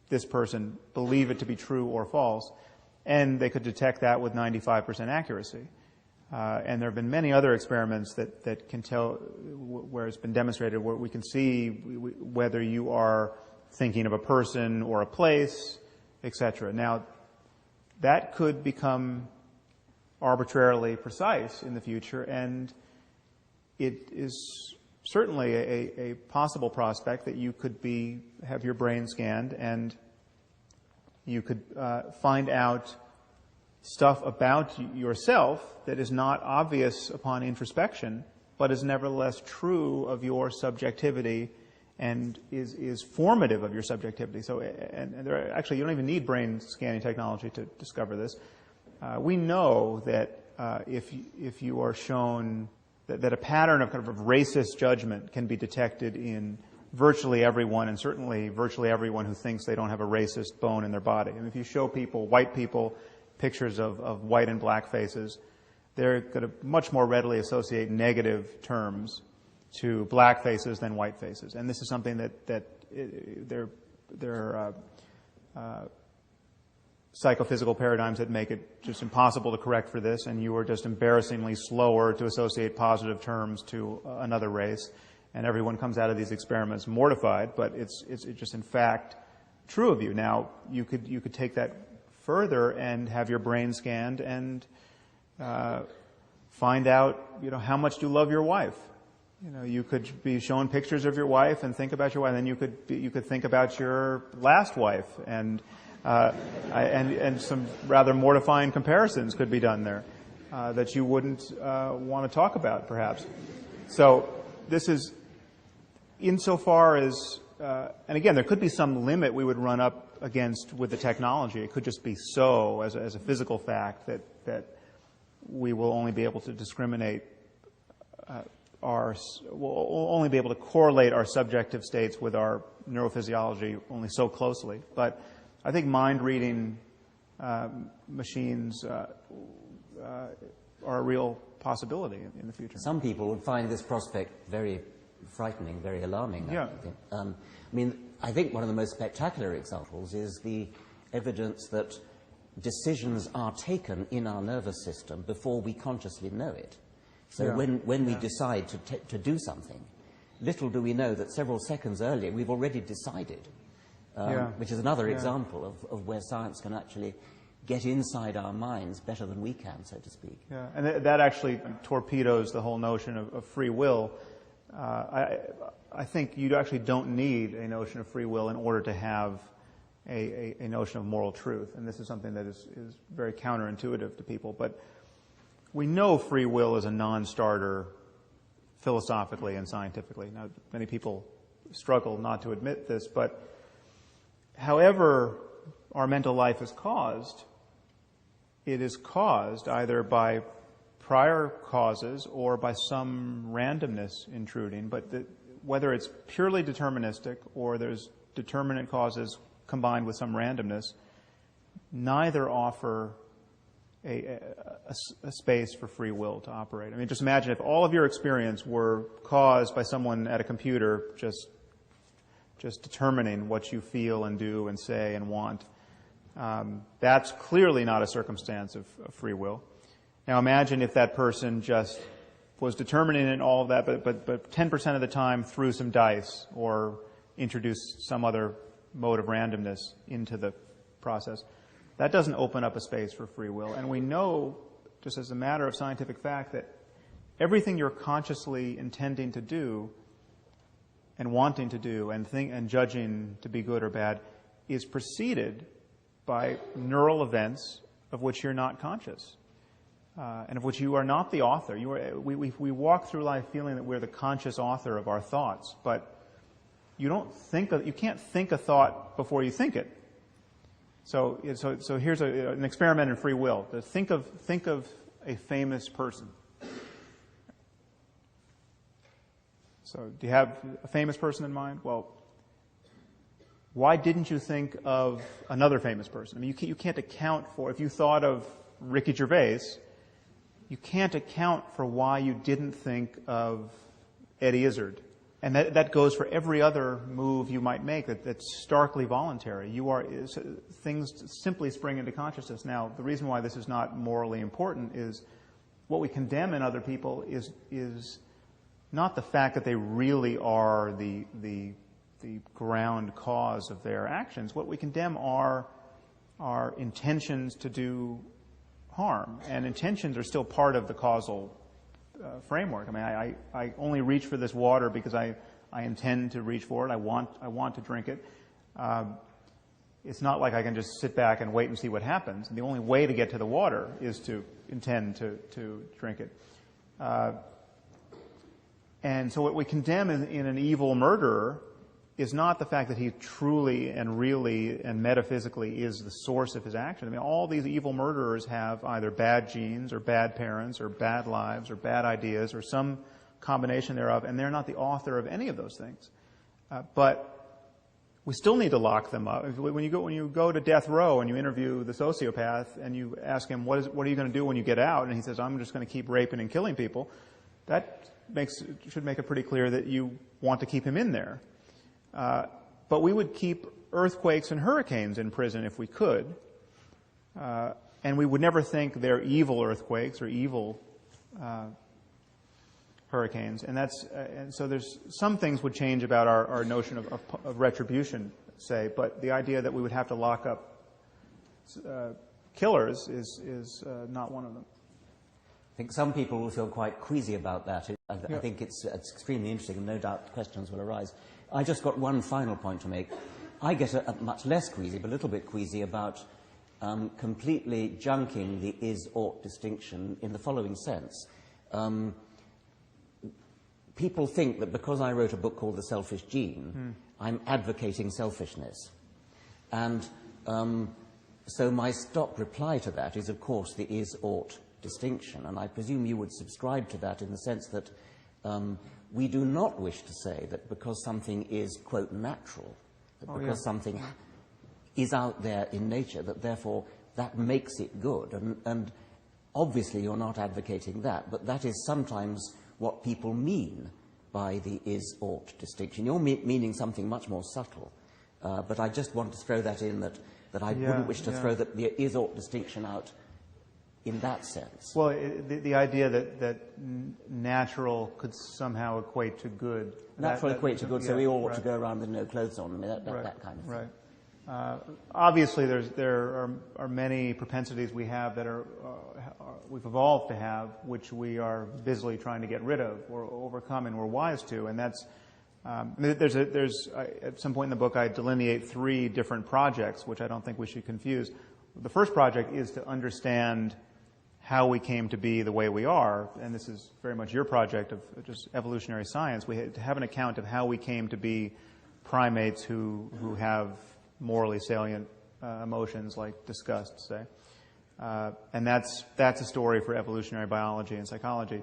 this person believe it to be true or false? And they could detect that with 95% accuracy. And there have been many other experiments that can tell, where it's been demonstrated, where we can see whether you are thinking of a person or a place, etc. Now, that could become arbitrarily precise in the future, and it is certainly a possible prospect that you could have your brain scanned and you could find out stuff about yourself that is not obvious upon introspection, but is nevertheless true of your subjectivity and is formative of your subjectivity. So, and actually, you don't even need brain scanning technology to discover this. We know that if you are shown that a pattern of kind of racist judgment can be detected in virtually everyone, and certainly virtually everyone who thinks they don't have a racist bone in their body. I mean, if you show white people, pictures of white and black faces, they're going to much more readily associate negative terms to black faces than white faces. And this is something that they're psychophysical paradigms that make it just impossible to correct for this, and you are just embarrassingly slower to associate positive terms to another race. And everyone comes out of these experiments mortified, but it's just in fact true of you. Now, you could take that further and have your brain scanned and find out, how much you love your wife. You could be shown pictures of your wife and think about your wife, and then you could think about your last wife, and some rather mortifying comparisons could be done there that you wouldn't want to talk about, perhaps. So this is, insofar as, and again, there could be some limit we would run up against with the technology. It could just be so, as a physical fact, that we will only be able to discriminate we'll only be able to correlate our subjective states with our neurophysiology only so closely. But I think mind-reading machines are a real possibility in the future. Some people would find this prospect very frightening, very alarming. Yeah. I think one of the most spectacular examples is the evidence that decisions are taken in our nervous system before we consciously know it. So when we decide to do something, little do we know that several seconds earlier we've already decided, which is another example of where science can actually get inside our minds better than we can, so to speak. Yeah, and that actually torpedoes the whole notion of free will. I think you actually don't need a notion of free will in order to have a notion of moral truth. And this is something that is very counterintuitive to people. But we know free will is a non-starter philosophically and scientifically. Now, many people struggle not to admit this, but however our mental life is caused, it is caused either by prior causes or by some randomness intruding, but whether it's purely deterministic or there's determinate causes combined with some randomness, neither offer a space for free will to operate. I mean, just imagine if all of your experience were caused by someone at a computer just determining what you feel and do and say and want. That's clearly not a circumstance of free will. Now imagine if that person just was determining in all of that, but 10% of the time threw some dice or introduced some other mode of randomness into the process. That doesn't open up a space for free will. And we know, just as a matter of scientific fact, that everything you're consciously intending to do and wanting to do and judging to be good or bad is preceded by neural events of which you're not conscious. And of which you are not the author. We walk through life feeling that we're the conscious author of our thoughts, but you can't think a thought before you think it. So here's an experiment in free will. Think of a famous person. So do you have a famous person in mind? Well, why didn't you think of another famous person? I mean, you can't account for, if you thought of Ricky Gervais, you can't account for why you didn't think of Eddie Izzard. And that goes for every other move you might make that's starkly voluntary. Things simply spring into consciousness. Now, the reason why this is not morally important is what we condemn in other people is not the fact that they really are the ground cause of their actions. What we condemn are intentions to do harm. And intentions are still part of the causal framework. I mean, I only reach for this water because I intend to reach for it. I want to drink it. It's not like I can just sit back and wait and see what happens. And the only way to get to the water is to intend to drink it. And so what we condemn in an evil murderer is not the fact that he truly and really and metaphysically is the source of his action. I mean, all these evil murderers have either bad genes or bad parents or bad lives or bad ideas or some combination thereof, and they're not the author of any of those things. But we still need to lock them up. When you go to death row and you interview the sociopath and you ask him, what are you going to do when you get out? And he says, I'm just going to keep raping and killing people. That should make it pretty clear that you want to keep him in there. But we would keep earthquakes and hurricanes in prison if we could. And we would never think they're evil earthquakes or evil hurricanes. And so there's some things would change about our notion of retribution, say, but the idea that we would have to lock up killers is not one of them. I think some people will feel quite queasy about that. I think it's extremely interesting, and no doubt questions will arise. I just got one final point to make. I get a much less queasy, but a little bit queasy about completely junking the is-ought distinction in the following sense. People think that because I wrote a book called The Selfish Gene, I'm advocating selfishness. And so my stock reply to that is, of course, the is-ought distinction. And I presume you would subscribe to that in the sense that We do not wish to say that because something is, quote, natural, that because something is out there in nature, that therefore that makes it good. And obviously you're not advocating that, but that is sometimes what people mean by the is-ought distinction. You're meaning something much more subtle. But I just want to throw that in, that I wouldn't wish to throw the is-ought distinction out in that sense. Well, the idea that natural could somehow equate to good. Natural equate to good, so we all ought to go around with no clothes on, that kind of thing. Right. Obviously, there are many propensities we have that we've evolved to have, which we are busily trying to get rid of or overcome, and we're wise to. And that's at some point in the book I delineate 3 different projects, which I don't think we should confuse. The first project is to understand how we came to be the way we are, and this is very much your project of just evolutionary science. We have to have an account of how we came to be primates who have morally salient emotions like disgust, say. And that's a story for evolutionary biology and psychology.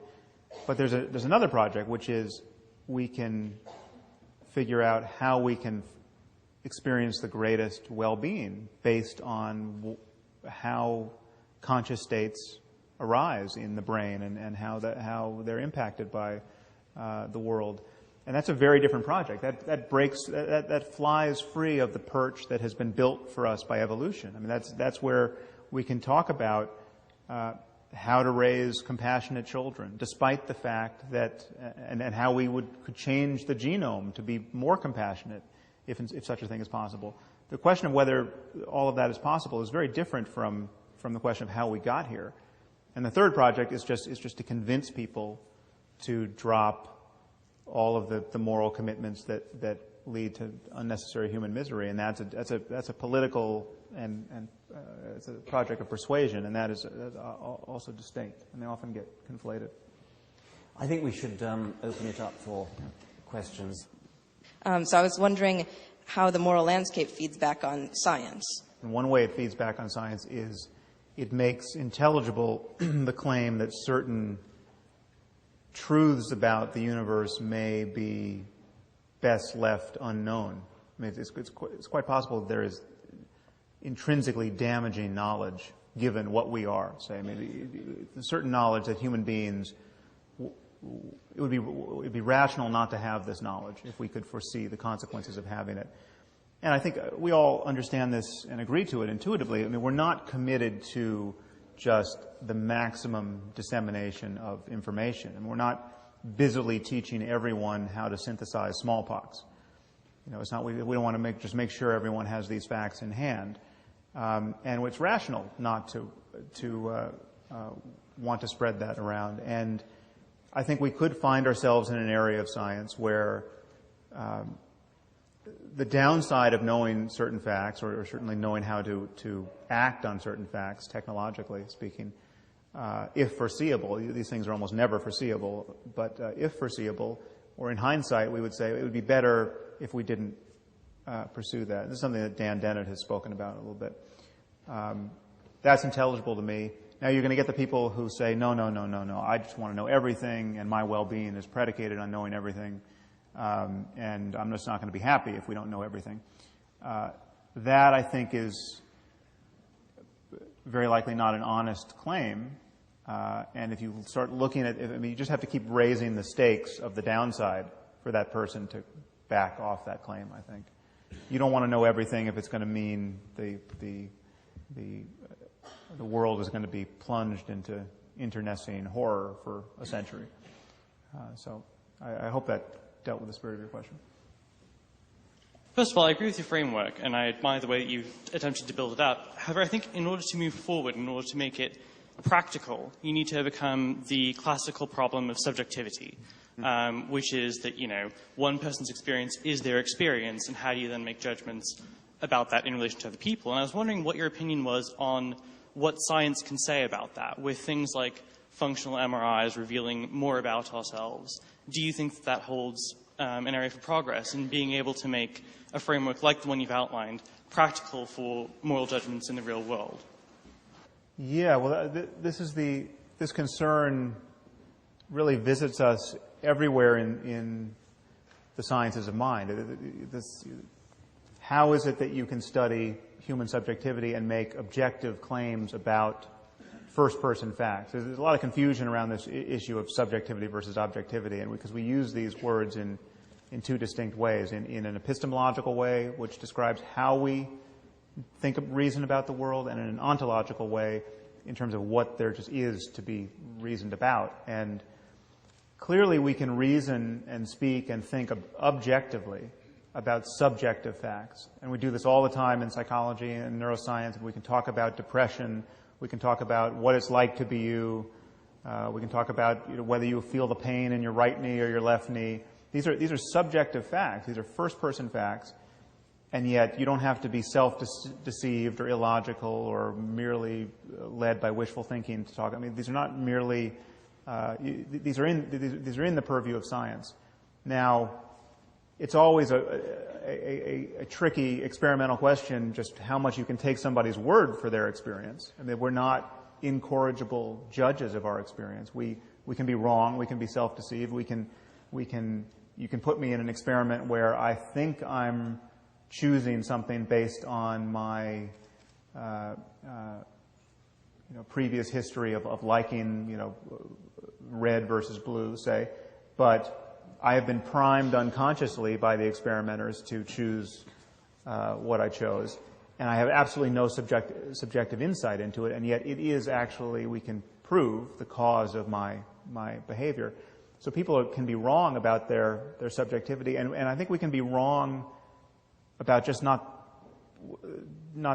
But there's another project, which is we can figure out how we can experience the greatest well-being based on how conscious states arise in the brain and how they're impacted by the world. And that's a very different project. That flies free of the perch that has been built for us by evolution. I mean, that's where we can talk about how to raise compassionate children, despite the fact that, and how we could change the genome to be more compassionate, if such a thing is possible. The question of whether all of that is possible is very different from the question of how we got here. And the third project is just to convince people to drop all of the moral commitments that lead to unnecessary human misery, and that's a political and it's a project of persuasion, and that is also distinct, and they often get conflated. I think we should open it up for questions. So I was wondering how the moral landscape feeds back on science. And one way it feeds back on science is it makes intelligible the claim that certain truths about the universe may be best left unknown. I mean, it's quite possible that there is intrinsically damaging knowledge given what we are. Say, maybe certain knowledge that human beings, it would be rational not to have this knowledge if we could foresee the consequences of having it. And I think we all understand this and agree to it intuitively. I mean, we're not committed to just the maximum dissemination of information, and we're not busily teaching everyone how to synthesize smallpox. You know, it's not. We don't want to just make sure everyone has these facts in hand, and it's rational not to want to spread that around. And I think we could find ourselves in an area of science where the downside of knowing certain facts, or certainly knowing how to act on certain facts, technologically speaking, if foreseeable, these things are almost never foreseeable, but if foreseeable, or in hindsight, we would say it would be better if we didn't pursue that. This is something that Dan Dennett has spoken about a little bit. That's intelligible to me. Now you're going to get the people who say, no, I just want to know everything, and my well-being is predicated on knowing everything. And I'm just not going to be happy if we don't know everything. That, I think, is very likely not an honest claim. And if you start looking at, you just have to keep raising the stakes of the downside for that person to back off that claim, I think. You don't want to know everything if it's going to mean the world is going to be plunged into internecine horror for a century. So I hope that dealt with the spirit of your question. First of all, I agree with your framework, and I admire the way that you've attempted to build it up. However, I think in order to move forward, in order to make it practical, you need to overcome the classical problem of subjectivity, which is that, one person's experience is their experience, and how do you then make judgments about that in relation to other people? And I was wondering what your opinion was on what science can say about that, with things like functional MRIs revealing more about ourselves. Do you think that holds an area for progress in being able to make a framework like the one you've outlined practical for moral judgments in the real world? Yeah, well, this concern really visits us everywhere in the sciences of mind. How is it that you can study human subjectivity and make objective claims about first-person facts? There's a lot of confusion around this issue of subjectivity versus objectivity, and because we use these words in two distinct ways, in an epistemological way, which describes how we think of reason about the world, and in an ontological way in terms of what there just is to be reasoned about. And clearly we can reason and speak and think objectively about subjective facts. And we do this all the time in psychology and neuroscience. And we can talk about depression. We can talk about what it's like to be you. We can talk about whether you feel the pain in your right knee or your left knee. These are subjective facts. These are first-person facts. And yet you don't have to be self-deceived or illogical or merely led by wishful thinking to talk. I mean, these are not merely these are in the purview of science. Now, it's always a tricky experimental question just how much you can take somebody's word for their experience. I mean, we're not incorrigible judges of our experience. We can be wrong. We can be self-deceived. You can put me in an experiment where I think I'm choosing something based on my previous history of liking red versus blue, say, but I have been primed unconsciously by the experimenters to choose what I chose, and I have absolutely no subjective insight into it, and yet it is actually, we can prove, the cause of my behavior. So people can be wrong about their subjectivity, and I think we can be wrong about just not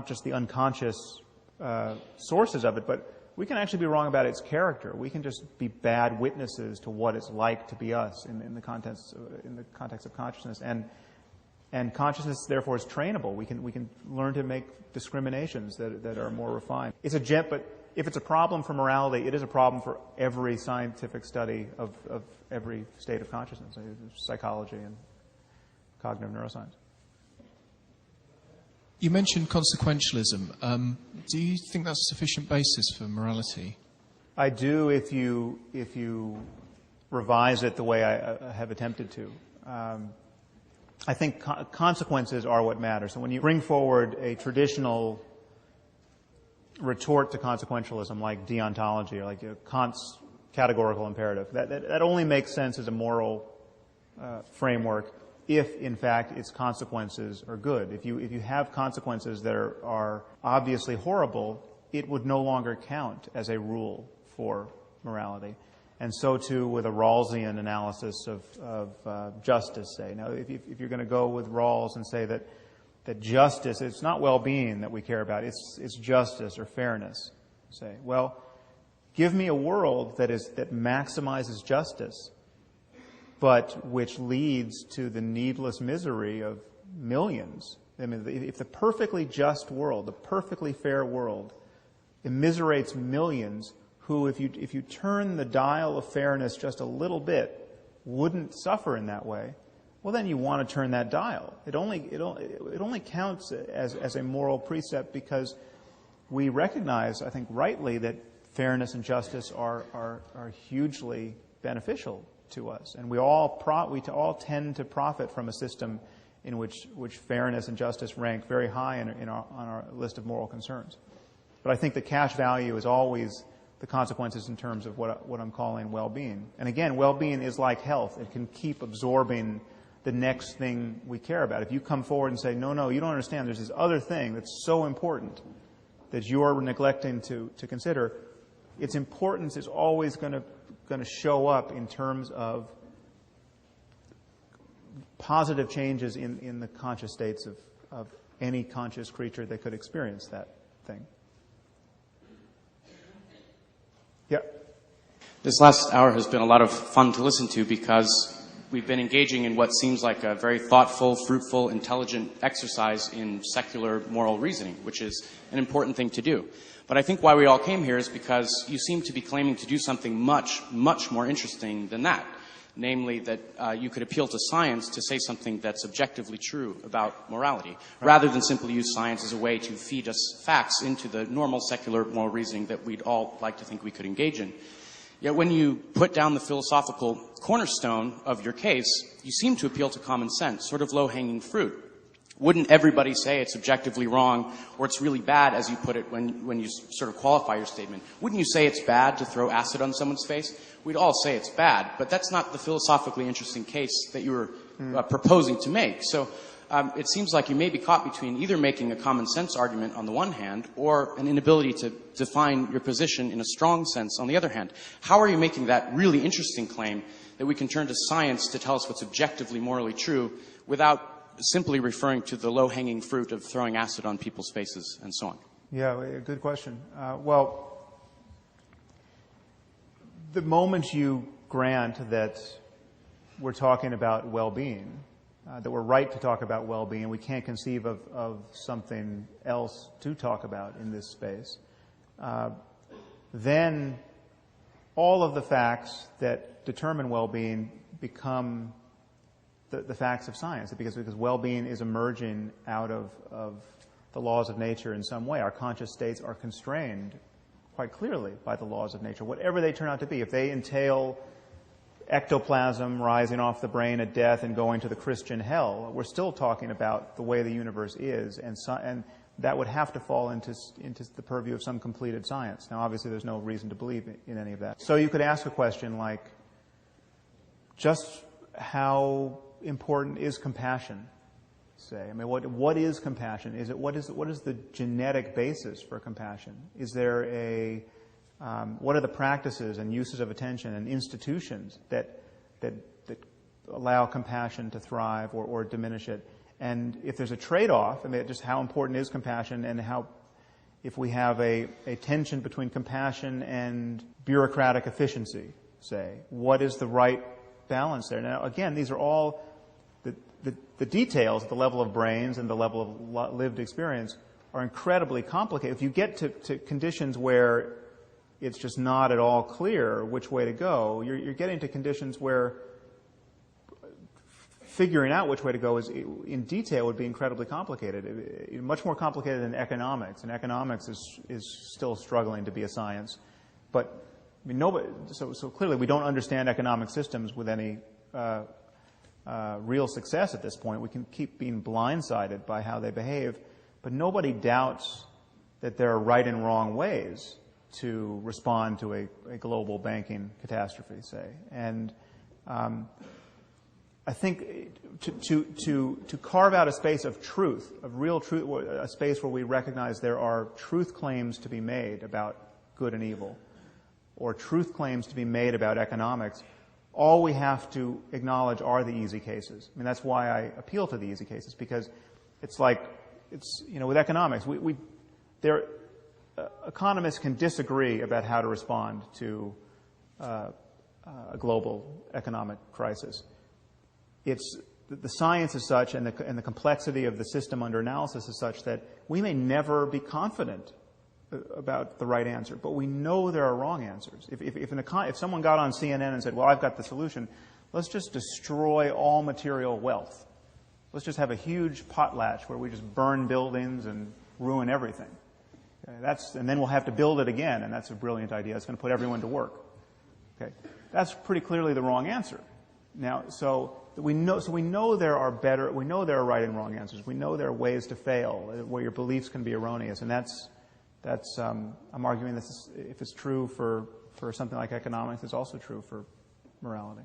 just the unconscious sources of it, but we can actually be wrong about its character. We can just be bad witnesses to what it's like to be us in the context of consciousness, and consciousness therefore is trainable. We can learn to make discriminations that are more refined. But if it's a problem for morality, it is a problem for every scientific study of every state of consciousness, psychology and cognitive neuroscience. You mentioned consequentialism. Do you think that's a sufficient basis for morality? I do if you revise it the way I have attempted to. I think consequences are what matter. So when you bring forward a traditional retort to consequentialism like deontology or like Kant's categorical imperative, that only makes sense as a moral framework if, in fact, its consequences are good. If you have consequences that are obviously horrible, it would no longer count as a rule for morality. And so, too, with a Rawlsian analysis of justice, say. Now, if you're going to go with Rawls and say that justice, it's not well-being that we care about, it's justice or fairness, say. Well, give me a world that maximizes justice, but which leads to the needless misery of millions. I mean, if the perfectly just world, the perfectly fair world, immiserates millions who, if you turn the dial of fairness just a little bit, wouldn't suffer in that way, well, then you want to turn that dial. It only counts as a moral precept because we recognize, I think rightly, that fairness and justice are hugely beneficial to us, and we all tend to profit from a system in which fairness and justice rank very high on our list of moral concerns. But I think the cash value is always the consequences in terms of what I'm calling well-being. And again, well-being is like health. It can keep absorbing the next thing we care about. If you come forward and say, no, you don't understand, there's this other thing that's so important that you are neglecting to consider, its importance is always going to show up in terms of positive changes in the conscious states of any conscious creature that could experience that thing. Yeah. This last hour has been a lot of fun to listen to because we've been engaging in what seems like a very thoughtful, fruitful, intelligent exercise in secular moral reasoning, which is an important thing to do. But I think why we all came here is because you seem to be claiming to do something much, much more interesting than that. Namely, that you could appeal to science to say something that's objectively true about morality, rather than simply use science as a way to feed us facts into the normal secular moral reasoning that we'd all like to think we could engage in. Yet when you put down the philosophical cornerstone of your case, you seem to appeal to common sense, sort of low-hanging fruit. Wouldn't everybody say it's objectively wrong, or it's really bad, as you put it, when you sort of qualify your statement? Wouldn't you say it's bad to throw acid on someone's face? We'd all say it's bad, but that's not the philosophically interesting case that you were proposing to make. So it seems like you may be caught between either making a common sense argument on the one hand, or an inability to define your position in a strong sense on the other hand. How are you making that really interesting claim that we can turn to science to tell us what's objectively morally true without simply referring to the low-hanging fruit of throwing acid on people's faces and so on? Yeah, good question. Well, the moment you grant that we're talking about well-being, that we're right to talk about well-being, we can't conceive of something else to talk about in this space, then all of the facts that determine well-being become the facts of science, because well-being is emerging out of the laws of nature in some way. Our conscious states are constrained quite clearly by the laws of nature, whatever they turn out to be. If they entail ectoplasm rising off the brain at death and going to the Christian hell, we're still talking about the way the universe is, and that would have to fall into the purview of some completed science. Now, obviously, there's no reason to believe in any of that. So you could ask a question like, just how important is compassion, say? I mean, what is compassion? What is the genetic basis for compassion? Is there what are the practices and uses of attention and institutions that allow compassion to thrive or diminish it? And if there's a trade-off, I mean, just how important is compassion, and if we have a tension between compassion and bureaucratic efficiency, say, what is the right balance there? Now, again, these are all the details at the level of brains and the level of lived experience are incredibly complicated. If you get to conditions where it's just not at all clear which way to go, you're getting to conditions where figuring out which way to go in detail would be incredibly complicated, much more complicated than economics. And economics is still struggling to be a science. But I mean, so clearly we don't understand economic systems with any real success at this point. We can keep being blindsided by how they behave, but nobody doubts that there are right and wrong ways to respond to a global banking catastrophe, say. And I think to carve out a space of truth, of real truth, a space where we recognize there are truth claims to be made about good and evil, or truth claims to be made about economics, all we have to acknowledge are the easy cases. I mean, that's why I appeal to the easy cases, because it's like, with economics, economists can disagree about how to respond to a global economic crisis. The science is such, and the complexity of the system under analysis is such that we may never be confident about the right answer, but we know there are wrong answers. If someone got on CNN and said, well, I've got the solution, let's just destroy all material wealth. Let's just have a huge potlatch where we just burn buildings and ruin everything. Okay, and then we'll have to build it again, and that's a brilliant idea. It's going to put everyone to work. Okay, that's pretty clearly the wrong answer. Now, so we know there are right and wrong answers. We know there are ways to fail where your beliefs can be erroneous, and that's I'm arguing this, if it's true for something like economics, it's also true for morality.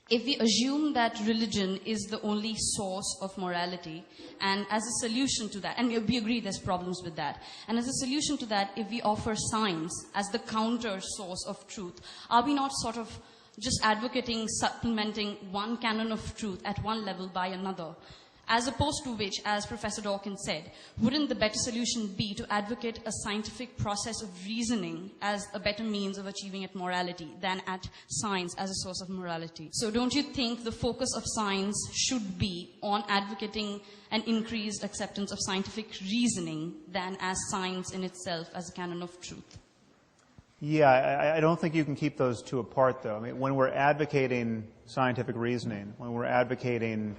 If we assume that religion is the only source of morality, and as a solution to that, and we agree there's problems with that, and as a solution to that, if we offer science as the counter source of truth, are we not sort of just advocating, supplementing one canon of truth at one level by another? As opposed to which, as Professor Dawkins said, wouldn't the better solution be to advocate a scientific process of reasoning as a better means of achieving at morality than at science as a source of morality? So don't you think the focus of science should be on advocating an increased acceptance of scientific reasoning than as science in itself as a canon of truth? Yeah, I don't think you can keep those two apart, though. I mean, when we're advocating scientific reasoning, when we're advocating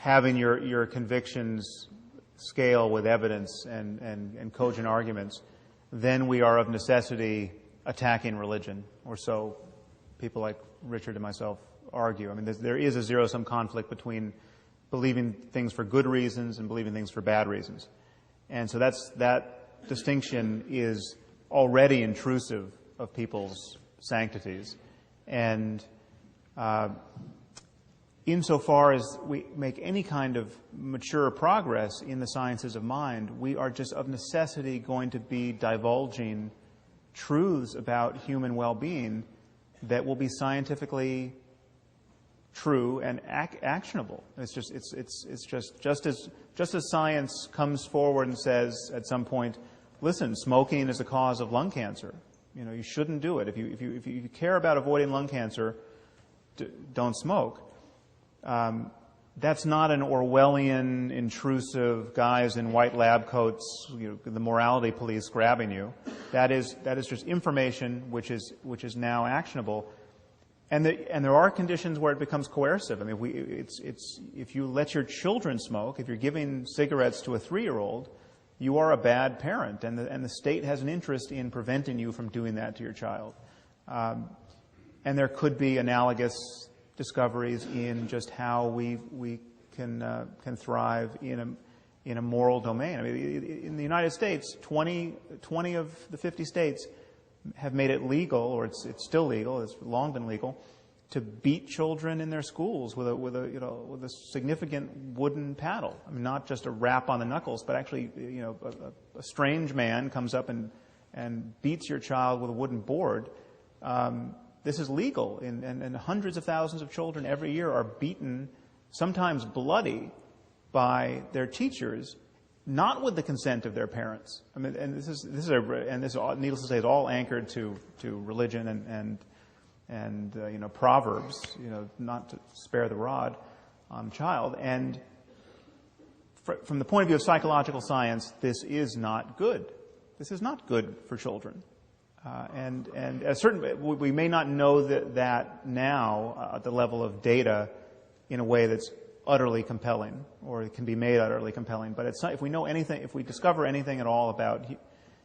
having your convictions scale with evidence and cogent arguments, then we are of necessity attacking religion, or so people like Richard and myself argue. I mean, there is a zero-sum conflict between believing things for good reasons and believing things for bad reasons. And so that distinction is already intrusive of people's sanctities. And insofar as we make any kind of mature progress in the sciences of mind, we are just of necessity going to be divulging truths about human well-being that will be scientifically true and actionable. It's just as science comes forward and says at some point, listen, smoking is a cause of lung cancer. You know, you shouldn't do it. If you care about avoiding lung cancer, don't smoke. That's not an Orwellian, intrusive guys in white lab coats, the morality police grabbing you. That is just information which is now actionable. And there are conditions where it becomes coercive. I mean, if you let your children smoke, if you're giving cigarettes to a 3-year-old, you are a bad parent, and the state has an interest in preventing you from doing that to your child. And there could be analogous discoveries in just how we can thrive in a moral domain. I mean, in the United States, 20 of the 50 states have made it legal, or it's still legal, it's long been legal, to beat children in their schools with a significant wooden paddle. I mean, not just a rap on the knuckles, but actually, a strange man comes up and beats your child with a wooden board. This is legal, and hundreds of thousands of children every year are beaten, sometimes bloody, by their teachers, not with the consent of their parents. I mean, and this needless to say, is all anchored to religion and proverbs, not to spare the rod on the child. And from the point of view of psychological science, this is not good. This is not good for children. And we may not know that now at the level of data in a way that's utterly compelling, or it can be made utterly compelling. But if we know anything, if we discover anything at all about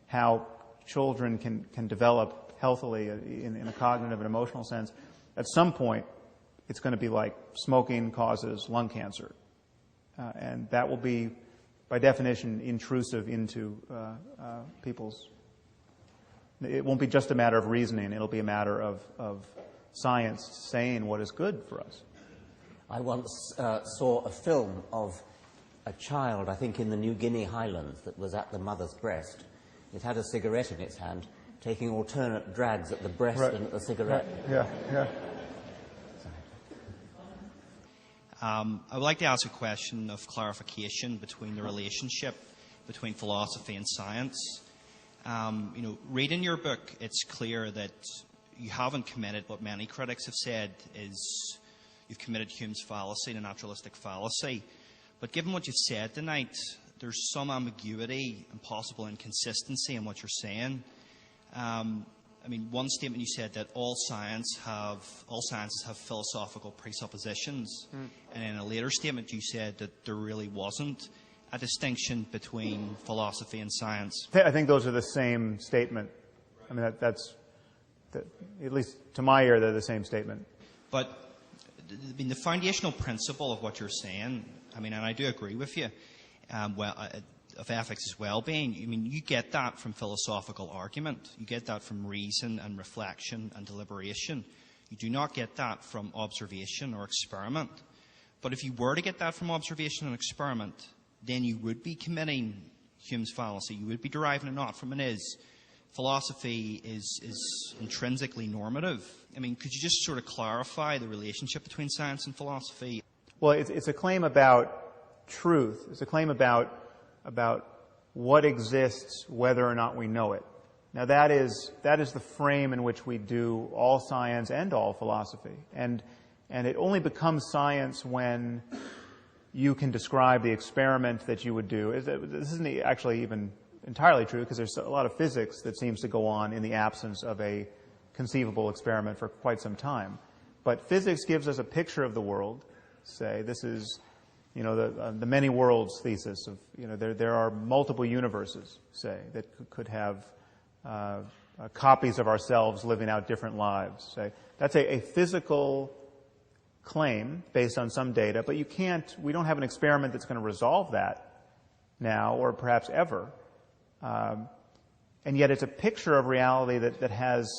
how children can develop healthily in a cognitive and emotional sense, at some point it's going to be like smoking causes lung cancer, and that will be, by definition, intrusive into people's. It won't be just a matter of reasoning. It'll be a matter of science saying what is good for us. I once saw a film of a child, I think in the New Guinea highlands, that was at the mother's breast. It had a cigarette in its hand, taking alternate drags at the breast and at the cigarette. Right. Yeah. I would like to ask a question of clarification between the relationship between philosophy and science. Reading your book, it's clear that you haven't committed what many critics have said is you've committed Hume's fallacy, the naturalistic fallacy. But given what you've said tonight, there's some ambiguity and possible inconsistency in what you're saying. One statement you said that all sciences have philosophical presuppositions, and in a later statement you said that there really wasn't a distinction between philosophy and science. I think those are the same statement. I mean, that's at least to my ear, they're the same statement. But the foundational principle of what you're saying, and I do agree with you, of ethics as well-being, you get that from philosophical argument. You get that from reason and reflection and deliberation. You do not get that from observation or experiment. But if you were to get that from observation and experiment, then you would be committing Hume's fallacy. You would be deriving it not from an is. Philosophy is intrinsically normative. Could you just sort of clarify the relationship between science and philosophy? Well, it's a claim about truth. It's a claim about what exists, whether or not we know it. Now, that is the frame in which we do all science and all philosophy. And it only becomes science when you can describe the experiment that you would do. This isn't actually even entirely true, because there's a lot of physics that seems to go on in the absence of a conceivable experiment for quite some time. But physics gives us a picture of the world. Say, this is, the many worlds thesis of, there are multiple universes, say, that could have copies of ourselves living out different lives. Say, that's a physical claim based on some data, but we don't have an experiment that's going to resolve that now or perhaps ever. And yet it's a picture of reality that has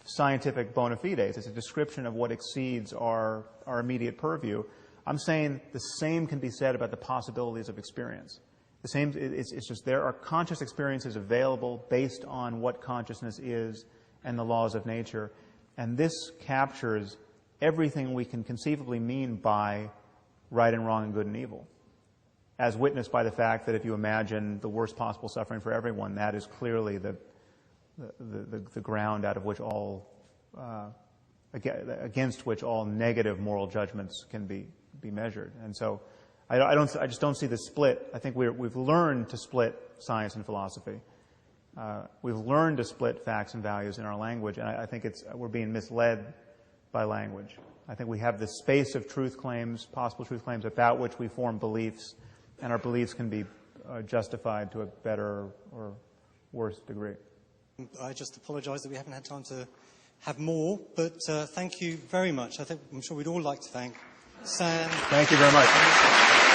scientific bona fides. It's a description of what exceeds our immediate purview. I'm saying the same can be said about the possibilities of experience. The same, it's just there are conscious experiences available based on what consciousness is and the laws of nature. And this captures everything we can conceivably mean by right and wrong and good and evil, as witnessed by the fact that if you imagine the worst possible suffering for everyone, that is clearly the ground out of which all, against which all negative moral judgments can be measured. And so I just don't see the split. I think we've learned to split science and philosophy. We've learned to split facts and values in our language, and I think we're being misled by language. I think we have this space of truth claims, possible truth claims, about which we form beliefs, and our beliefs can be justified to a better or worse degree. I just apologize that we haven't had time to have more, but thank you very much. I'm sure we'd all like to thank Sam. Thank you very much.